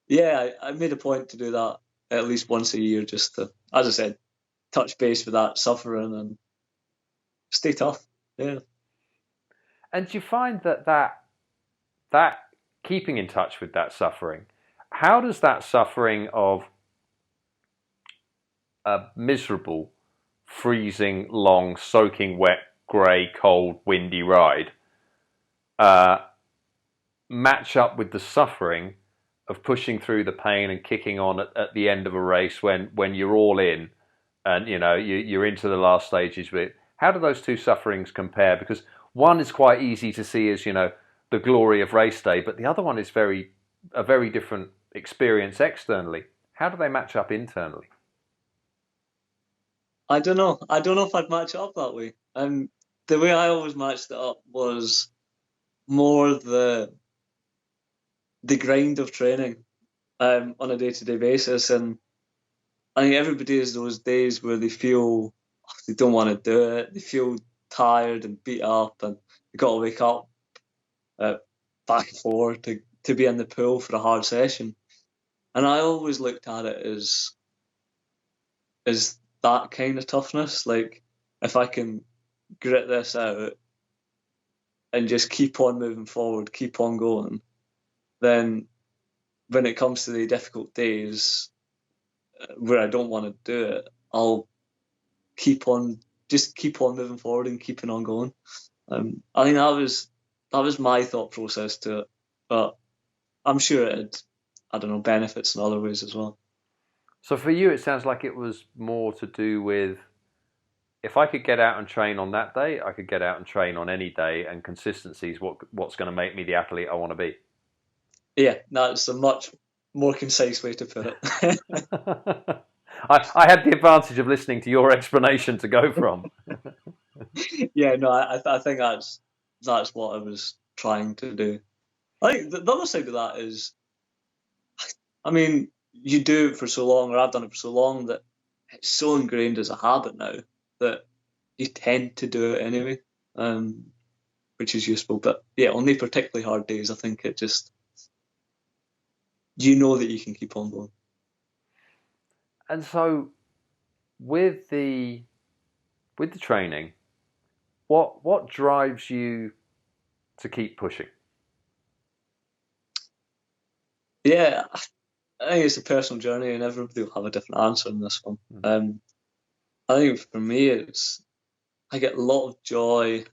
yeah, I made a point to do that at least once a year, just to, as I said, touch base with that suffering and stay tough. Yeah. And do you find that keeping in touch with that suffering, how does that suffering of a miserable, freezing, long, soaking wet, grey, cold, windy ride uh, match up with the suffering of pushing through the pain and kicking on at the end of a race when you're all in and you're into the last stages of it? How do those two sufferings compare? Because one is quite easy to see as the glory of race day, but the other one is a very different experience externally. How do they match up internally? I don't know. I don't know if I'd match it up that way. The way I always matched it up was more the grind of training on a day-to-day basis. And I think everybody has those days where they feel they don't want to do it. They feel tired and beat up, and they got to wake up back and forth to be in the pool for a hard session. And I always looked at it as that kind of toughness. Like, if I can grit this out and just keep on moving forward, keep on going, then when it comes to the difficult days where I don't want to do it, I'll keep on moving forward and keeping on going. I think that was my thought process to it, but I'm sure it had, I don't know, benefits in other ways as well. So for you, it sounds like it was more to do with, if I could get out and train on that day, I could get out and train on any day, and consistency is what's going to make me the athlete I want to be. Yeah, that's a much more concise way to put it. I had the advantage of listening to your explanation to go from. Yeah, no, I think that's what I was trying to do. I think the other side of that is, I mean, you do it for so long, or I've done it for so long, that it's so ingrained as a habit now that you tend to do it anyway, which is useful. But yeah, on the particularly hard days, I think it just, you know that you can keep on going. And so with the training, what drives you to keep pushing? Yeah, I think it's a personal journey, and everybody will have a different answer on this one. I think for me, I get a lot of joy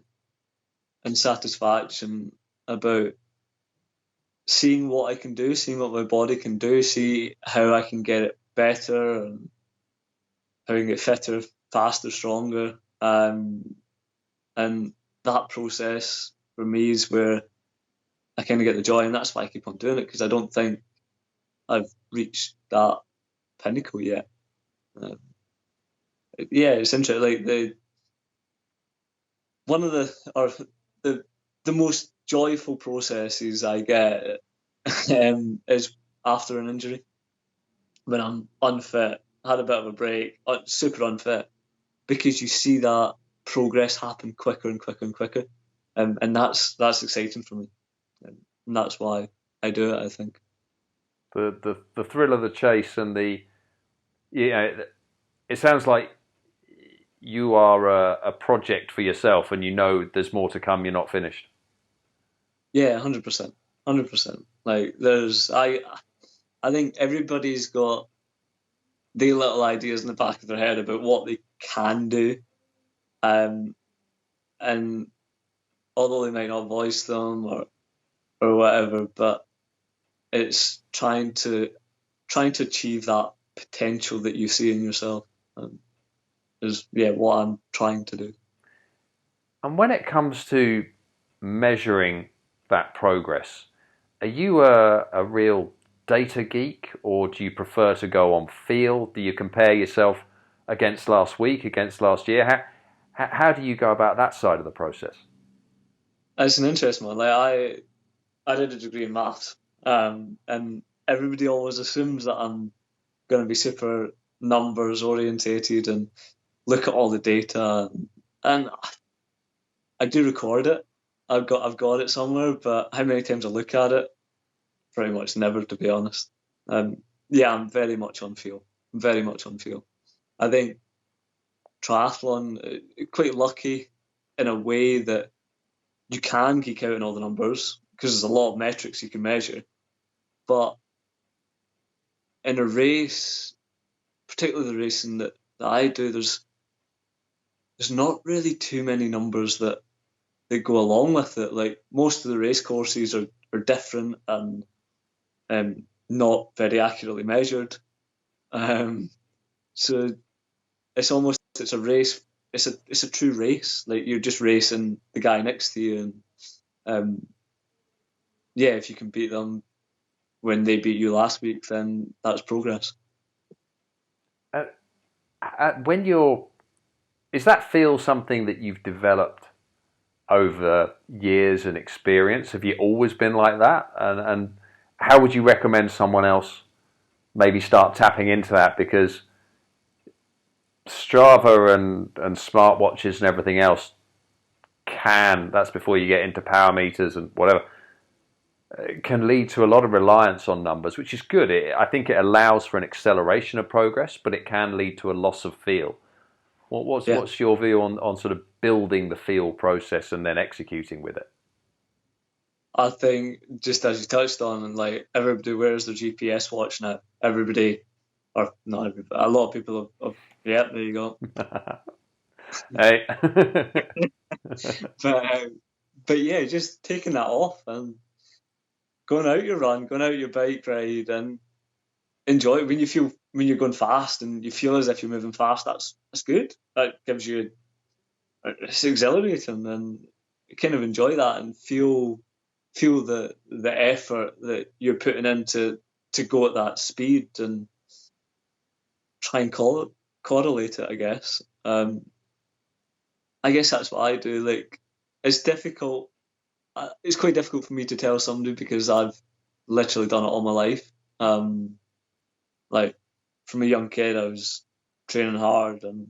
and satisfaction about seeing what I can do, seeing what my body can do, see how I can get it better, and how I can get fitter, faster, stronger. And that process for me is where I kind of get the joy, and that's why I keep on doing it, because I don't think I've reached that pinnacle yet. Yeah, it's interesting. Like the most joyful processes I get is after an injury, when I'm unfit, had a bit of a break, super unfit, because you see that progress happen quicker and quicker and quicker, and that's exciting for me, and that's why I do it, I think. The thrill of the chase and the, it sounds like you are a project for yourself, and you know there's more to come. You're not finished. Yeah, 100%, 100%. Like I think everybody's got the little ideas in the back of their head about what they can do, and although they might not voice them or whatever, but it's trying to achieve that potential that you see in yourself, is what I'm trying to do. And when it comes to measuring that progress, are you a real data geek, or do you prefer to go on feel? Do you compare yourself against last week, against last year? How do you go about that side of the process? It's an interesting one. Like I did a degree in maths, and everybody always assumes that I'm going to be super numbers orientated and look at all the data, and I do record it. I've got it somewhere, but how many times I look at it? Pretty much never, to be honest. Yeah, I'm very much on feel. Very much on feel. I think triathlon, quite lucky in a way that you can geek out on all the numbers, because there's a lot of metrics you can measure. But in a race, particularly the racing that I do, there's not really too many numbers that go along with it. Like, most of the race courses are different and not very accurately measured. So it's a race. It's a true race. Like, you're just racing the guy next to you, and if you can beat them when they beat you last week, then that's progress. When you're, is that feel something that you've developed over years and experience? Have you always been like that? And how would you recommend someone else maybe start tapping into that? Because Strava and smartwatches and everything else that's before you get into power meters and whatever, can lead to a lot of reliance on numbers, which is good. I think it allows for an acceleration of progress, but it can lead to a loss of feel. What's your view on sort of building the feel process and then executing with it? I think, just as you touched on, and like, everybody wears their GPS watch now. Everybody, or not everybody, a lot of people have yeah, there you go. Hey. But yeah, just taking that off and going out your run, going out your bike ride, and enjoy it. When you're going fast and you feel as if you're moving fast, that's good. That gives you, it's exhilarating, and you kind of enjoy that and feel the effort that you're putting into to go at that speed, and try and correlate it, I guess. I guess that's what I do. Like, it's difficult. It's quite difficult for me to tell somebody, because I've literally done it all my life. Like, from a young kid, I was training hard, and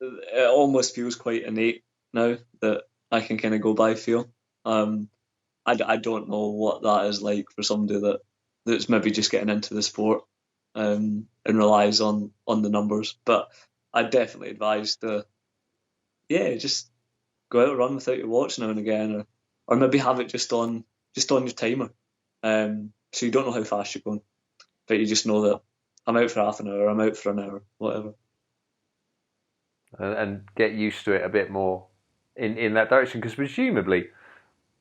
it almost feels quite innate now that I can kind of go by feel. I don't know what that is like for somebody that's maybe just getting into the sport, and relies on the numbers. But I definitely advise just go out and run without your watch now and again, or maybe have it just on your timer, so you don't know how fast you're going, but you just know that I'm out for half an hour, I'm out for an hour, whatever. And get used to it a bit more in that direction, because presumably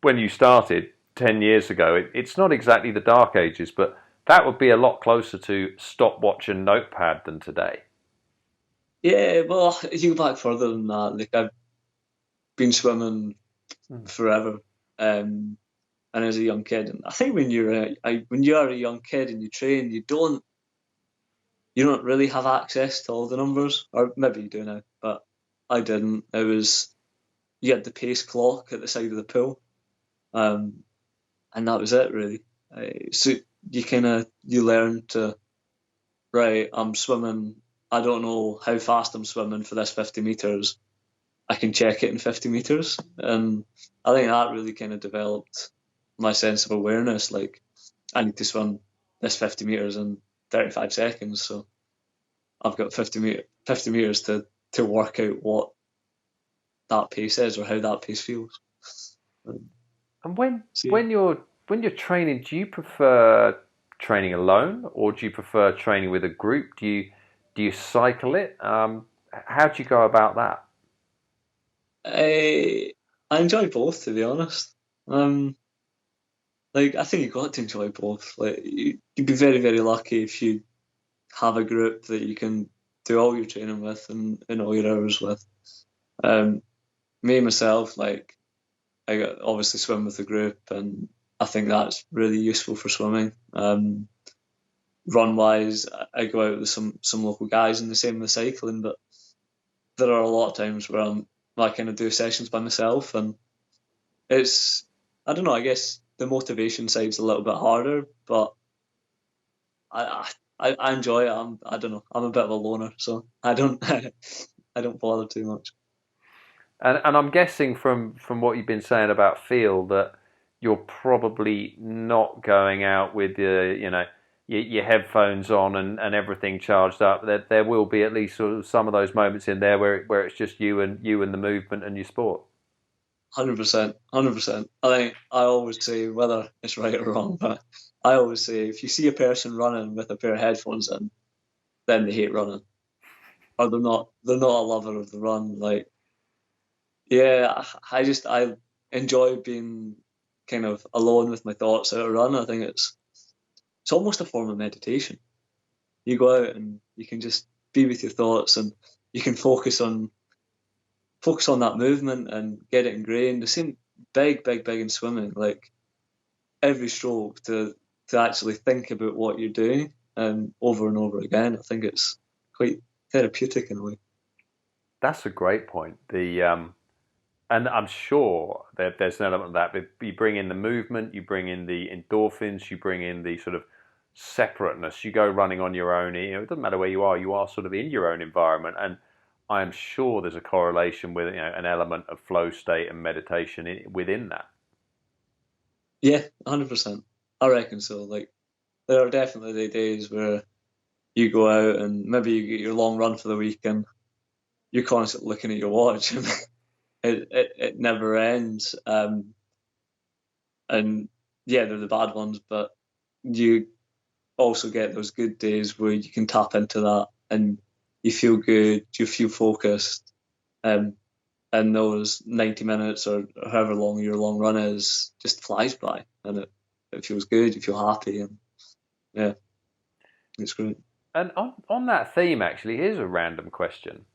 when you started 10 years ago, it's not exactly the dark ages, but that would be a lot closer to stopwatch and notepad than today. Yeah, well, if you go back further than that, like I've been swimming forever, and as a young kid, and I think when you are a young kid and you train, you don't really have access to all the numbers, or maybe you do now, but I didn't. It was, you had the pace clock at the side of the pool, and that was it really. So you learn to, right, I'm swimming. I don't know how fast I'm swimming for this 50 meters. I can check it in 50 meters, and I think that really kind of developed my sense of awareness. Like, I need to swim this 50 meters in 35 seconds, so I've got 50 meters to work out what that pace is or how that pace feels. And when So, when you're when you're training, do you prefer training alone, or do you prefer training with a group? Do you cycle it? How do you go about that? I enjoy both, to be honest. Like, I think you've got to enjoy both. Like, you'd be very, very lucky if you have a group that you can do all your training with and all your hours with. Um, Me myself, like, I got obviously swim with a group, and I think that's really useful for swimming. Run wise, I go out with some local guys, and the same with cycling. But there are a lot of times where I kind of do sessions by myself, and it's, I don't know. I guess the motivation side's a little bit harder, but I I enjoy it. I don't know. I'm a bit of a loner, so I don't I don't bother too much. And I'm guessing from what you've been saying about feel that you're probably not going out with your headphones on and everything charged up. There will be at least sort of some of those moments in there where it's just you and the movement and your sport. 100%, 100%. I think I always say, whether it's right or wrong, but I always say if you see a person running with a pair of headphones in, then they hate running, or they're not a lover of the run. Like, yeah, I enjoy being kind of alone with my thoughts out a run. I think it's almost a form of meditation. You go out and you can just be with your thoughts, and you can focus on that movement and get it ingrained. The same, big in swimming. Like, every stroke to actually think about what you're doing, over and over again. I think it's quite therapeutic in a way. That's a great point. And I'm sure that there's an element of that. But you bring in the movement, you bring in the endorphins, you bring in the sort of separateness. You go running on your own. It doesn't matter where you are sort of in your own environment. And I am sure there's a correlation with an element of flow state and meditation within that. Yeah, 100%. I reckon so. Like, there are definitely the days where you go out and maybe you get your long run for the week, and you're constantly looking at your watch, and it never ends. And yeah, they're the bad ones, but you also get those good days where you can tap into that, and you feel good, you feel focused, um, and those 90 minutes or however long your long run is just flies by, and it feels good, you feel happy, and yeah, it's great. And on that theme, actually, here's a random question.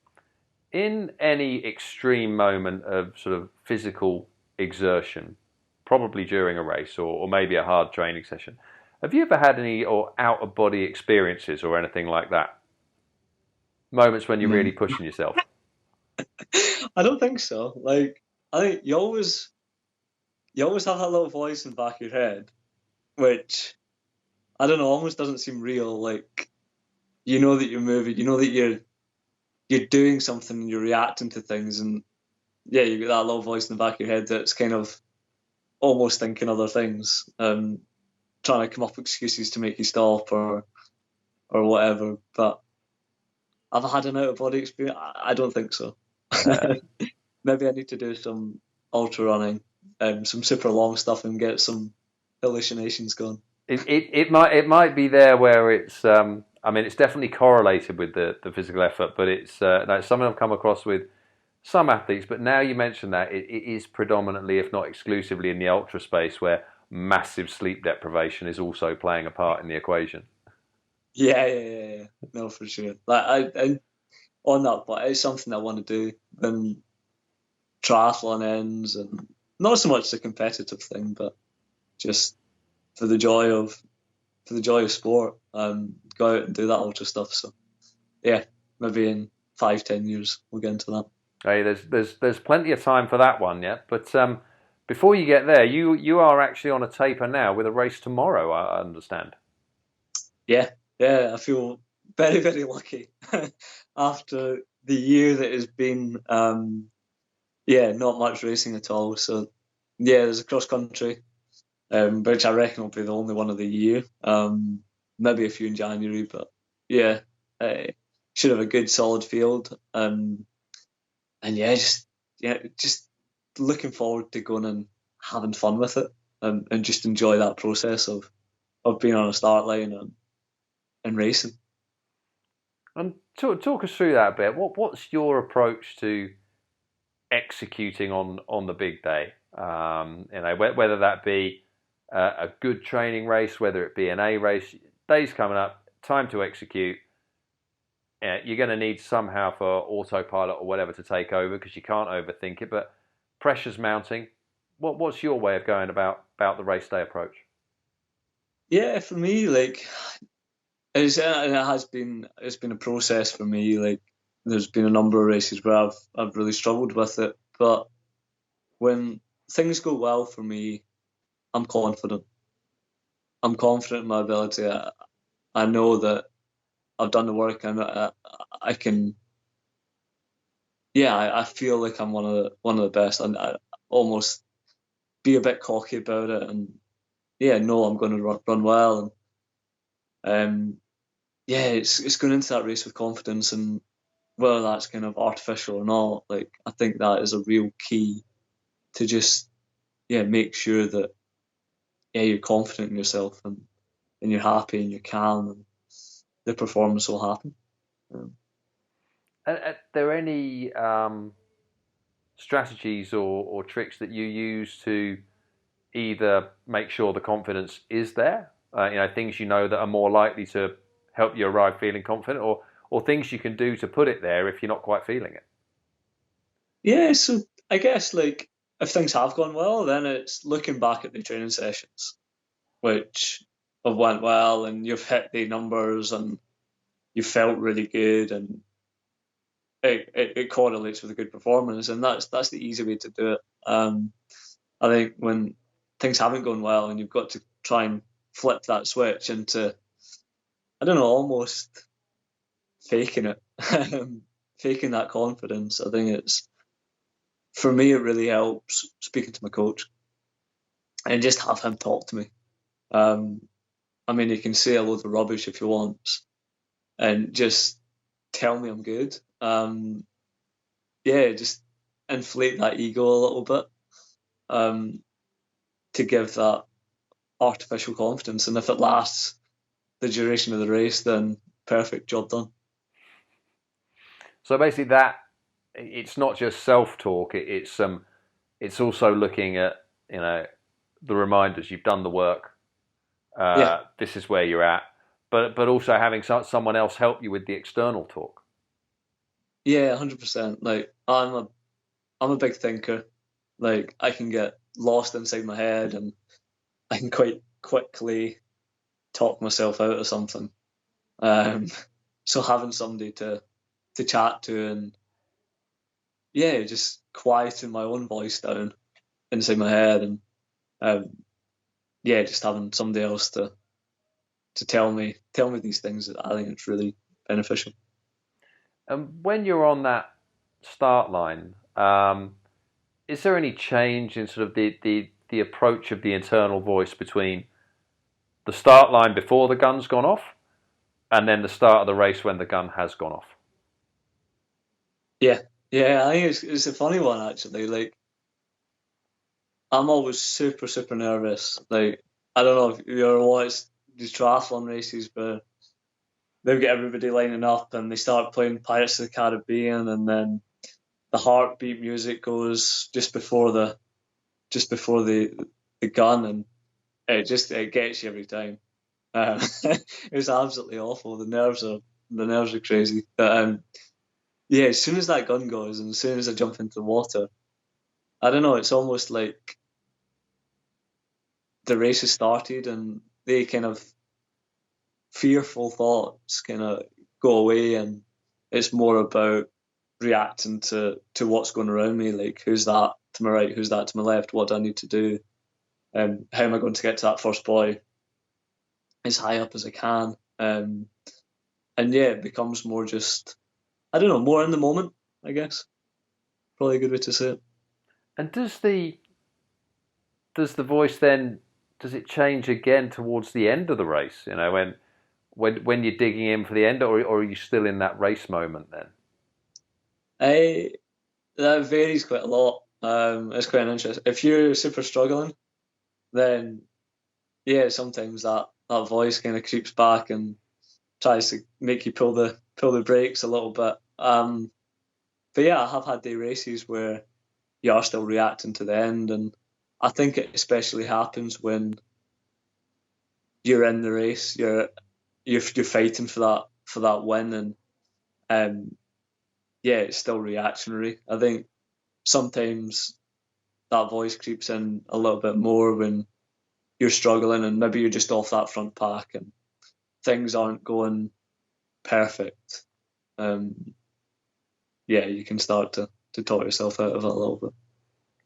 In any extreme moment of sort of physical exertion, probably during a race or maybe a hard training session, have you ever had any or out of body experiences or anything like that? Moments when you're Mm. really pushing yourself? I don't think so. Like, I think you always have that little voice in the back of your head, which, I don't know, almost doesn't seem real. Like, you know that you're moving, you know that you're doing something, and you're reacting to things, and yeah, you get that little voice in the back of your head that's kind of almost thinking other things, trying to come up with excuses to make you stop or whatever. But have I had an out of body experience? I don't think so. Maybe I need to do some ultra running, some super long stuff, and get some hallucinations going. It might be there where it's I mean, it's definitely correlated with the physical effort, but it's something I've come across with some athletes. But now you mention that, it is predominantly, if not exclusively, in the ultra space where massive sleep deprivation is also playing a part in the equation. Yeah. No, for sure. Like I on that, but it's something I want to do when triathlon ends, and not so much the competitive thing, but just for the joy of sport, go out and do that ultra stuff. So yeah, maybe in 5-10 years we'll get into that. Hey, there's plenty of time for that one yet. But before you get there, you are actually on a taper now with a race tomorrow, I understand. Yeah, I feel very, very lucky after the year that has been, not much racing at all. So yeah, there's a cross country, which I reckon will be the only one of the year. Maybe a few in January, but yeah, should have a good solid field. And just looking forward to going and having fun with it, and just enjoy that process of being on a start line and racing. And talk us through that a bit. What's your approach to executing on the big day? Whether that be a good training race, whether it be an A race, days coming up, time to execute. You're going to need somehow for autopilot or whatever to take over because you can't overthink it. But pressure's mounting. What's your way of going about the race day approach? Yeah, for me, like it's been a process for me. Like there's been a number of races where I've really struggled with it, but when things go well for me, I'm confident. I'm confident in my ability. I know that I've done the work, and I can. Yeah, I feel like I'm one of the best, and I almost be a bit cocky about it, and yeah, know I'm going to run well, and yeah, it's going into that race with confidence, and whether that's kind of artificial or not, like I think that is a real key to just make sure that you're confident in yourself, and you're happy and you're calm, and the performance will happen. Are there any strategies or tricks that you use to either make sure the confidence is there, things that are more likely to help you arrive feeling confident, or things you can do to put it there if you're not quite feeling it? Yeah, so I guess like if things have gone well, then it's looking back at the training sessions, which have went well, and you've hit the numbers, and you felt really good, and it correlates with a good performance, and that's the easy way to do it. I think when things haven't gone well, and you've got to try and flip that switch into, I don't know, almost faking it, faking that confidence. I think for me, it really helps speaking to my coach and just have him talk to me. I mean, he can say a load of rubbish if he wants, and just tell me I'm good. Just inflate that ego a little bit, to give that artificial confidence. And if it lasts the duration of the race, then perfect, job done. So basically, it's not just self-talk. It's also looking at the reminders. You've done the work. This is where you're at. But also having someone else help you with the external talk. Yeah, 100%. Like I'm a big thinker. Like I can get lost inside my head, and I can quite quickly talk myself out of something. So having somebody to chat to, and just quieting my own voice down inside my head, and just having somebody else to tell me these things. I think it's really beneficial. And when you're on that start line, is there any change in sort of the approach of the internal voice between the start line before the gun's gone off and then the start of the race when the gun has gone off? Yeah, I think it's a funny one actually. Like, I'm always super, super nervous. Like, I don't know if you ever watched these triathlon races where they'll get everybody lining up and they start playing Pirates of the Caribbean, and then the heartbeat music goes just before the gun, and it gets you every time. It's absolutely awful. The nerves are crazy. But yeah, as soon as that gun goes and as soon as I jump into the water, I don't know. It's almost like the race has started, and they kind of fearful thoughts kind of go away, and it's more about reacting to what's going around me. Like, who's that to my right? Who's that to my left? What do I need to do? How am I going to get to that first buoy as high up as I can? And yeah, it becomes more just, I don't know, more in the moment, I guess. Probably a good way to say it. And does the voice then, does it change again towards the end of the race? You know, when you're digging in for the end, or are you still in that race moment then? That varies quite a lot. It's quite an interest. If you're super struggling, then yeah, sometimes that voice kind of creeps back and tries to make you pull the brakes a little bit. But yeah, I have had day races where you are still reacting to the end, and I think it especially happens when you're in the race, you're fighting for that win, and yeah, it's still reactionary. I think sometimes that voice creeps in a little bit more when you're struggling and maybe you're just off that front pack and things aren't going perfect. Yeah, you can start to talk yourself out of it a little bit.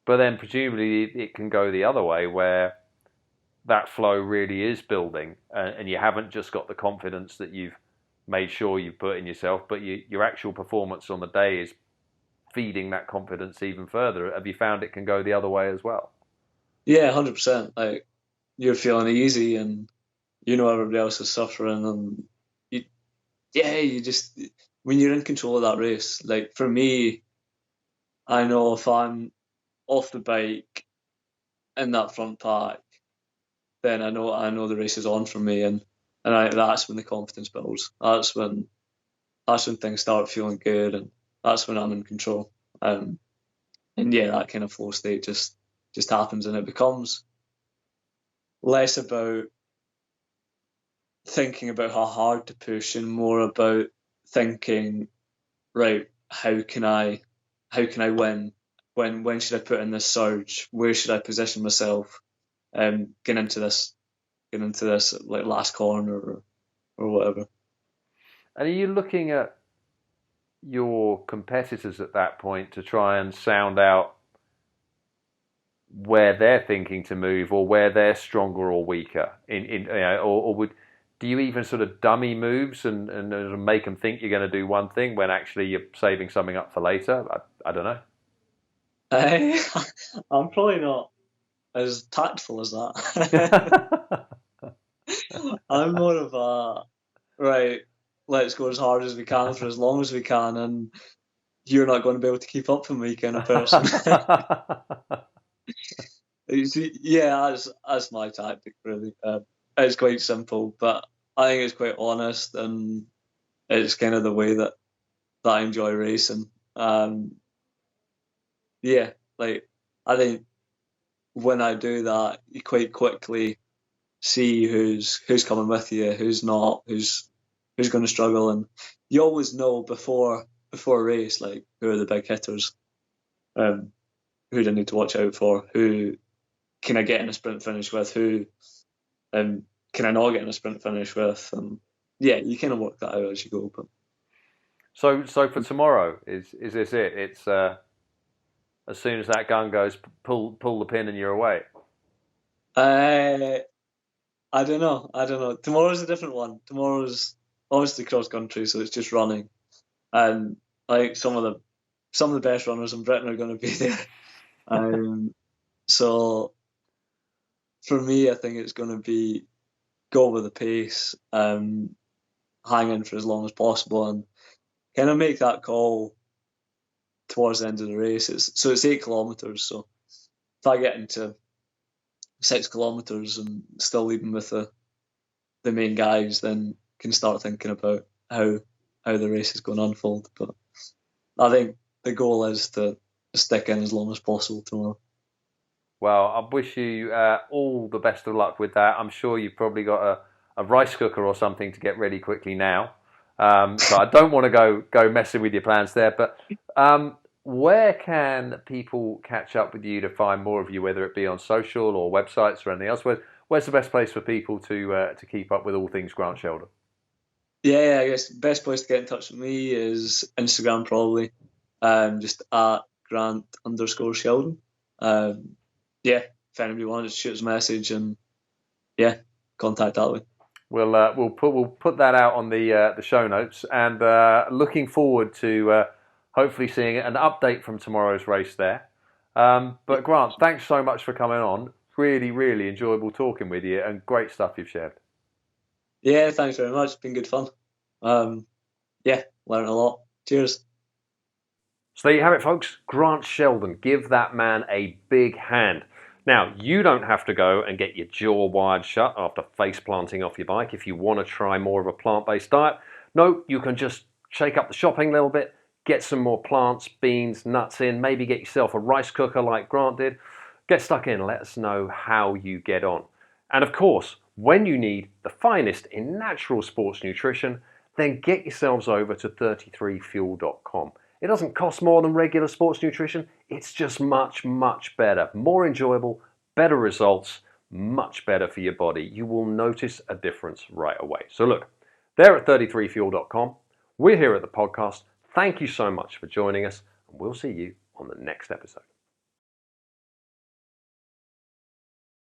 But then presumably it can go the other way where that flow really is building, and you haven't just got the confidence that you've made sure you've put in yourself, but your actual performance on the day is feeding that confidence even further. Have you found it can go the other way as well? Yeah, 100%. Like, you're feeling easy and you know everybody else is suffering, and you, yeah, you just, when you're in control of that race, like for me, I know if I'm off the bike in that front pack, then I know the race is on for me, and that's when the confidence builds. That's when things start feeling good, and that's when I'm in control. And yeah, that kind of flow state just happens, and it becomes less about thinking about how hard to push and more about thinking, right, how can I win? When should I put in this surge? Where should I position myself? Get into this like last corner or whatever. And are you looking at your competitors at that point to try and sound out where they're thinking to move or where they're stronger or weaker in you know, or would do you even sort of dummy moves and make them think you're going to do one thing when actually you're saving something up for later? I don't know. I, I'm probably not as tactful as that. I'm more of a, right, let's go as hard as we can for as long as we can, and you're not going to be able to keep up with me kind of person. Yeah, that's my tactic really. It's quite simple, but I think it's quite honest, and it's kind of the way that I enjoy racing. Yeah, like, I think when I do that, you quite quickly see who's coming with you, who's not, who's going to struggle, and you always know before a race, like, who are the big hitters, um, who do I need to watch out for, who can I get in a sprint finish with, who can I not get in a sprint finish with, and yeah, you kind of work that out as you go. But So for tomorrow, is this it? It's as soon as that gun goes, pull the pin and you're away. I don't know. Tomorrow's a different one. Tomorrow's obviously cross country, so it's just running, and like some of the best runners in Britain are going to be there. So for me, I think it's going to be go with the pace, hang in for as long as possible, and kind of make that call towards the end of the race. It's 8 kilometers. So if I get into 6 kilometers and still leading with the main guys, then can start thinking about how the race is going to unfold. But I think the goal is to stick in as long as possible tomorrow. Well, I wish you all the best of luck with that. I'm sure you've probably got a rice cooker or something to get ready quickly now. So I don't want to go messing with your plans there. But where can people catch up with you to find more of you, whether it be on social or websites or anything else? Where's the best place for people to keep up with all things Grant Sheldon? Yeah, I guess the best place to get in touch with me is Instagram, probably. Just at Grant_Sheldon. Yeah, if anybody wants to shoot us a message, and yeah, contact that way. We'll put that out on the show notes, and looking forward to hopefully seeing an update from tomorrow's race there. But Grant, thanks so much for coming on. Really, really enjoyable talking with you, and great stuff you've shared. Yeah, thanks very much. It's been good fun. Yeah, learned a lot. Cheers. So there you have it, folks. Grant Sheldon. Give that man a big hand. Now, you don't have to go and get your jaw wired shut after face planting off your bike if you want to try more of a plant-based diet. No, you can just shake up the shopping a little bit, get some more plants, beans, nuts in, maybe get yourself a rice cooker like Grant did. Get stuck in, let us know how you get on. And of course, when you need the finest in natural sports nutrition, then get yourselves over to 33fuel.com. It doesn't cost more than regular sports nutrition. It's just much, much better. More enjoyable, better results, much better for your body. You will notice a difference right away. So look, they're at 33fuel.com. We're here at the podcast. Thank you so much for joining us, and we'll see you on the next episode.